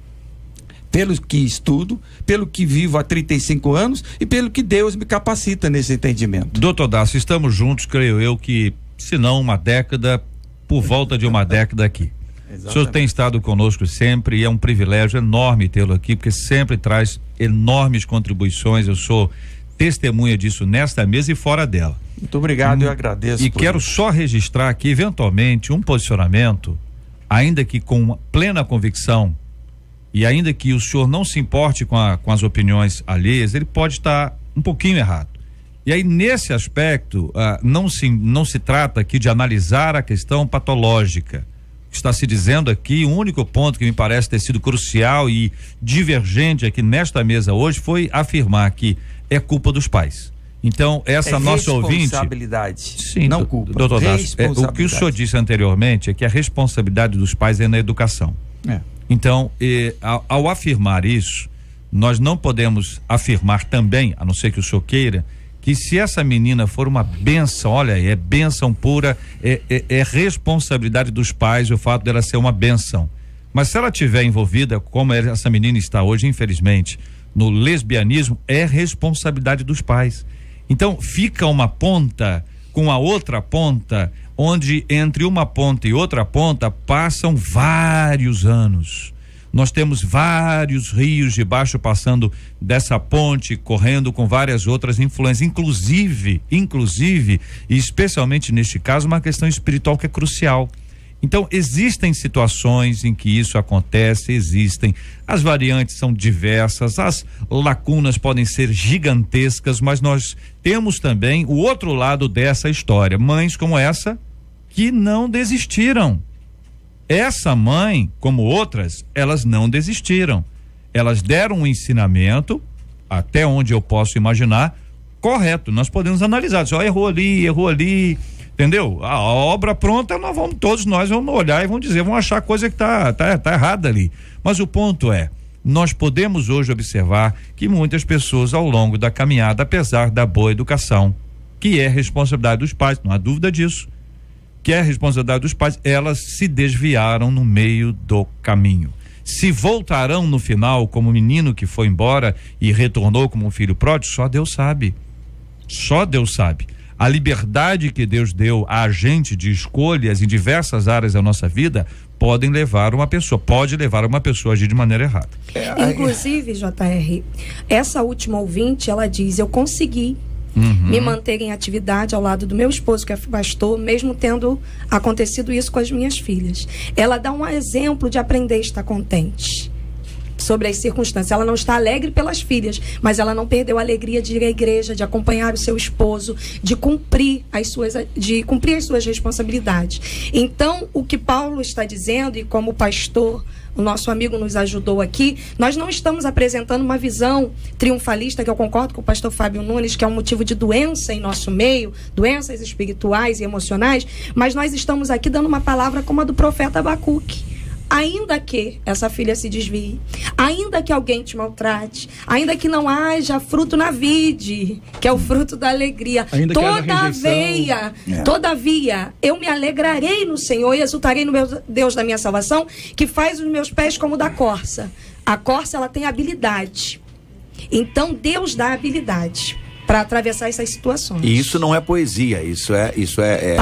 Speaker 6: pelo que estudo, pelo que vivo há 35 anos e pelo que Deus me capacita nesse entendimento.
Speaker 2: Doutor Dácio, estamos juntos, creio eu, que se não uma década, por volta de uma década aqui. Exatamente. O senhor tem estado conosco sempre e é um privilégio enorme tê-lo aqui, porque sempre traz enormes contribuições. Eu sou testemunha disso nesta mesa e fora dela.
Speaker 6: Muito obrigado, eu agradeço.
Speaker 2: E quero só registrar aqui, eventualmente, um posicionamento, ainda que com plena convicção, e ainda que o senhor não se importe com as opiniões alheias, ele pode estar um pouquinho errado. E aí, nesse aspecto, não se trata aqui de analisar a questão patológica. Está se dizendo aqui, o único ponto que me parece ter sido crucial e divergente aqui nesta mesa hoje foi afirmar que é culpa dos pais. Então, essa nossa ouvinte...
Speaker 6: Responsabilidade,
Speaker 2: sim,
Speaker 6: não culpa.
Speaker 2: Doutor Dácio, o que o senhor disse anteriormente é que a responsabilidade dos pais é na educação. Então, ao afirmar isso, nós não podemos afirmar também, a não ser que o senhor queira, que se essa menina for uma bênção, olha, é bênção pura, é responsabilidade dos pais o fato dela ser uma bênção. Mas se ela estiver envolvida, como essa menina está hoje, infelizmente, no lesbianismo, é responsabilidade dos pais. Então fica uma ponta com a outra ponta, onde entre uma ponta e outra ponta passam vários anos. Nós temos vários rios de baixo passando dessa ponte, correndo com várias outras influências, inclusive, e especialmente neste caso, uma questão espiritual que é crucial. Então, existem situações em que isso acontece, as variantes são diversas, as lacunas podem ser gigantescas, mas nós temos também o outro lado dessa história, mães como essa que não desistiram. Essa mãe, como outras, elas não desistiram. Elas deram um ensinamento, até onde eu posso imaginar, correto. Nós podemos analisar, errou ali, entendeu? A obra pronta, todos nós vamos olhar e vamos achar coisa que tá errada ali. Mas o ponto é, nós podemos hoje observar que muitas pessoas ao longo da caminhada, apesar da boa educação, que é responsabilidade dos pais, não há dúvida disso, que é a responsabilidade dos pais, elas se desviaram no meio do caminho. Se voltarão no final como o menino que foi embora e retornou como um filho pródigo, só Deus sabe. Só Deus sabe. a liberdade que Deus deu a gente de escolhas em diversas áreas da nossa vida pode levar uma pessoa a agir de maneira errada.
Speaker 4: Inclusive, JR, essa última ouvinte, ela diz, eu consegui me manter em atividade ao lado do meu esposo, que é pastor, mesmo tendo acontecido isso com as minhas filhas. Ela dá um exemplo de aprender a estar contente sobre as circunstâncias. Ela não está alegre pelas filhas, mas ela não perdeu a alegria de ir à igreja, de acompanhar o seu esposo, de cumprir as suas responsabilidades. Então, o que Paulo está dizendo, e como pastor, o nosso amigo nos ajudou aqui, nós não estamos apresentando uma visão triunfalista, que eu concordo com o pastor Fábio Nunes, que é um motivo de doença em nosso meio, doenças espirituais e emocionais, mas nós estamos aqui dando uma palavra como a do profeta Abacuque. Ainda que essa filha se desvie, ainda que alguém te maltrate, ainda que não haja fruto na vide, que é o fruto da alegria, todavia, eu me alegrarei no Senhor e exultarei no meu Deus da minha salvação, que faz os meus pés como o da corça. A corça, ela tem habilidade. Então, Deus dá habilidade para atravessar essas situações.
Speaker 5: E isso não é poesia, isso é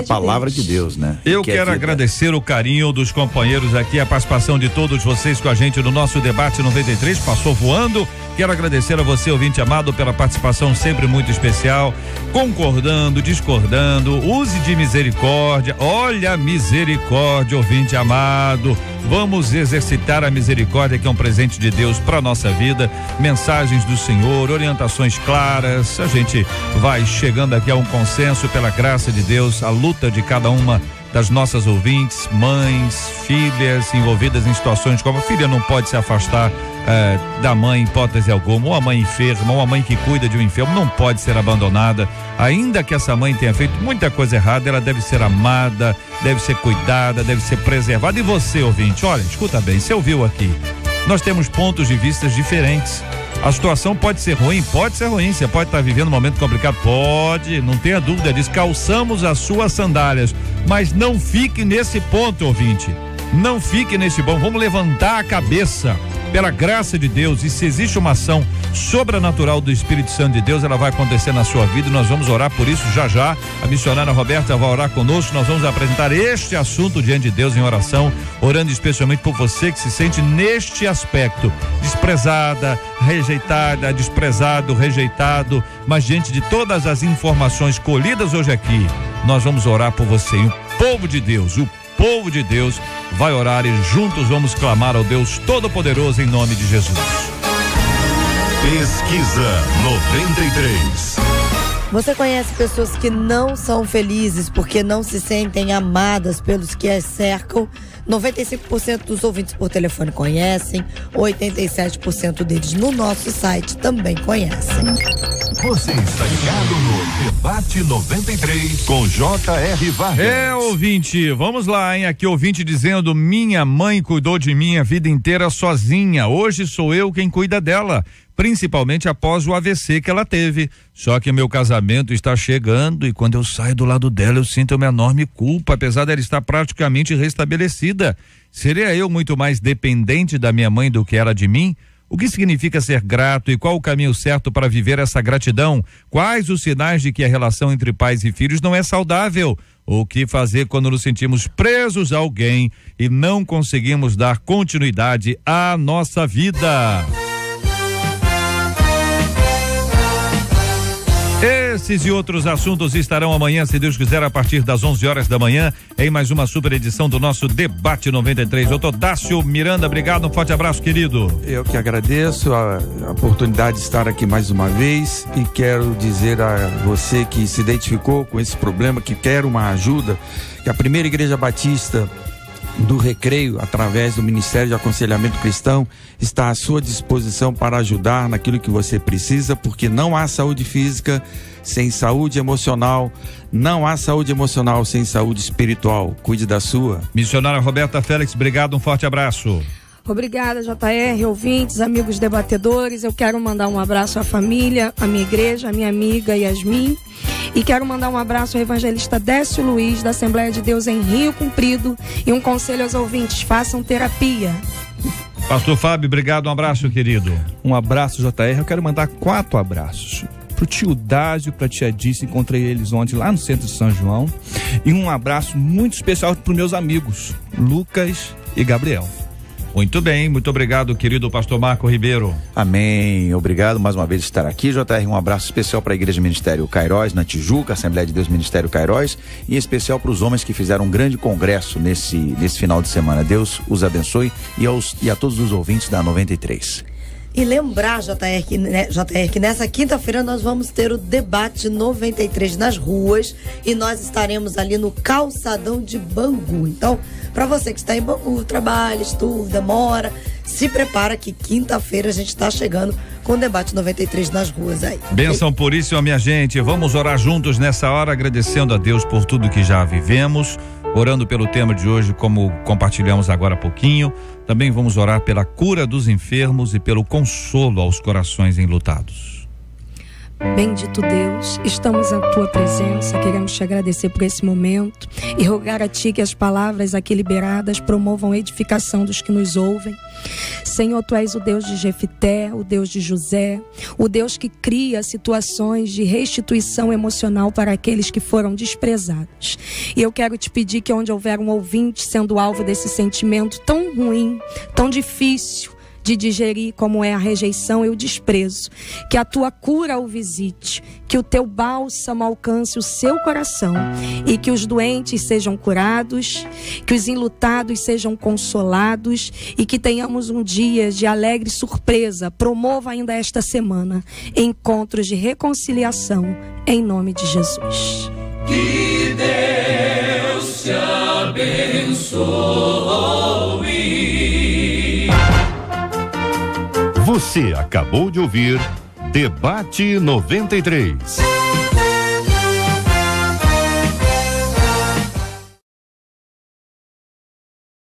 Speaker 5: palavra de Deus, né?
Speaker 2: Eu quero agradecer o carinho dos companheiros aqui, a participação de todos vocês com a gente no nosso debate 93, passou voando. Quero agradecer a você, ouvinte amado, pela participação sempre muito especial, concordando, discordando, use de misericórdia. Olha a misericórdia, ouvinte amado. Vamos exercitar a misericórdia, que é um presente de Deus para nossa vida. Mensagens do Senhor, orientações claras. A gente vai chegando aqui a um consenso pela graça de Deus, a luta de cada uma das nossas ouvintes, mães, filhas envolvidas em situações como a filha não pode se afastar da mãe em hipótese alguma, ou a mãe enferma, ou a mãe que cuida de um enfermo não pode ser abandonada, ainda que essa mãe tenha feito muita coisa errada, ela deve ser amada, deve ser cuidada, deve ser preservada. E você, ouvinte, olha, escuta bem, você ouviu aqui, nós temos pontos de vista diferentes. A situação pode ser ruim, você pode estar vivendo um momento complicado, pode, não tenha dúvida disso, calçamos as suas sandálias, mas não fique nesse ponto, ouvinte, não fique nesse ponto, vamos levantar a cabeça pela graça de Deus, e se existe uma ação sobrenatural do Espírito Santo de Deus, ela vai acontecer na sua vida, e nós vamos orar por isso já. A missionária Roberta vai orar conosco, nós vamos apresentar este assunto diante de Deus em oração, orando especialmente por você que se sente neste aspecto, desprezada, rejeitada, desprezado, rejeitado, mas diante de todas as informações colhidas hoje aqui, nós vamos orar por você. E o povo de Deus vai orar, e juntos vamos clamar ao Deus Todo-Poderoso em nome de Jesus.
Speaker 1: Pesquisa 93.
Speaker 7: Você conhece pessoas que não são felizes porque não se sentem amadas pelos que as cercam? 95% dos ouvintes por telefone conhecem, 87% deles no nosso site também conhecem.
Speaker 1: Você está ligado no Debate 93 com J.R. Vargas.
Speaker 2: Ouvinte, vamos lá, hein? Aqui ouvinte dizendo: minha mãe cuidou de mim a vida inteira sozinha, hoje sou eu quem cuida dela, principalmente após o AVC que ela teve. Só que meu casamento está chegando e quando eu saio do lado dela eu sinto uma enorme culpa, apesar dela estar praticamente restabelecida. Seria eu muito mais dependente da minha mãe do que ela de mim? O que significa ser grato e qual o caminho certo para viver essa gratidão? Quais os sinais de que a relação entre pais e filhos não é saudável? O que fazer quando nos sentimos presos a alguém e não conseguimos dar continuidade à nossa vida? Esses e outros assuntos estarão amanhã, se Deus quiser, a partir das 11 horas da manhã, em mais uma super edição do nosso Debate 93. Doutor Dácio Miranda, obrigado, um forte abraço, querido.
Speaker 6: Eu que agradeço a oportunidade de estar aqui mais uma vez, e quero dizer a você que se identificou com esse problema, que quer uma ajuda, que a Primeira Igreja Batista do Recreio, através do Ministério de Aconselhamento Cristão, está à sua disposição para ajudar naquilo que você precisa, porque não há saúde física sem saúde emocional, não há saúde emocional sem saúde espiritual. Cuide da sua.
Speaker 2: Missionária Roberta Félix, obrigado, um forte abraço.
Speaker 4: Obrigada, JR, ouvintes, amigos debatedores. Eu quero mandar um abraço à família, à minha igreja, à minha amiga Yasmin. E quero mandar um abraço ao evangelista Décio Luiz, da Assembleia de Deus em Rio Comprido. E um conselho aos ouvintes: façam terapia.
Speaker 2: Pastor Fábio, obrigado, um abraço, querido.
Speaker 8: Um abraço, JR. Eu quero mandar 4 abraços. pro tio Dásio, pra tia Dice, encontrei eles ontem lá no centro de São João. E um abraço muito especial pros meus amigos, Lucas e Gabriel.
Speaker 2: Muito bem, muito obrigado, querido pastor Marco Ribeiro.
Speaker 5: Amém, obrigado mais uma vez por estar aqui, JR, um abraço especial para a Igreja Ministério Cairóis, na Tijuca, Assembleia de Deus Ministério Cairóis, e em especial para os homens que fizeram um grande congresso nesse final de semana. Deus os abençoe e a todos os ouvintes da 93.
Speaker 7: E lembrar, JR, que nessa quinta-feira nós vamos ter o debate 93 nas ruas e nós estaremos ali no calçadão de Bangu. Então, para você que está em Bangu, trabalha, estuda, mora, se prepara que quinta-feira a gente está chegando com o debate 93 nas ruas aí.
Speaker 2: Bênção puríssima, minha gente. Vamos orar juntos nessa hora, agradecendo a Deus por tudo que já vivemos, orando pelo tema de hoje, como compartilhamos agora há pouquinho. Também vamos orar pela cura dos enfermos e pelo consolo aos corações enlutados.
Speaker 4: Bendito Deus, estamos à tua presença, queremos te agradecer por esse momento e rogar a ti que as palavras aqui liberadas promovam a edificação dos que nos ouvem. Senhor, tu és o Deus de Jefité, o Deus de José, o Deus que cria situações de restituição emocional para aqueles que foram desprezados. E eu quero te pedir que onde houver um ouvinte sendo alvo desse sentimento tão ruim, tão difícil de digerir como é a rejeição e o desprezo, que a tua cura o visite, que o teu bálsamo alcance o seu coração e que os doentes sejam curados, que os enlutados sejam consolados e que tenhamos um dia de alegre surpresa. Promova ainda esta semana encontros de reconciliação em nome de Jesus.
Speaker 3: Que Deus te abençoe.
Speaker 1: Você acabou de ouvir Debate 93.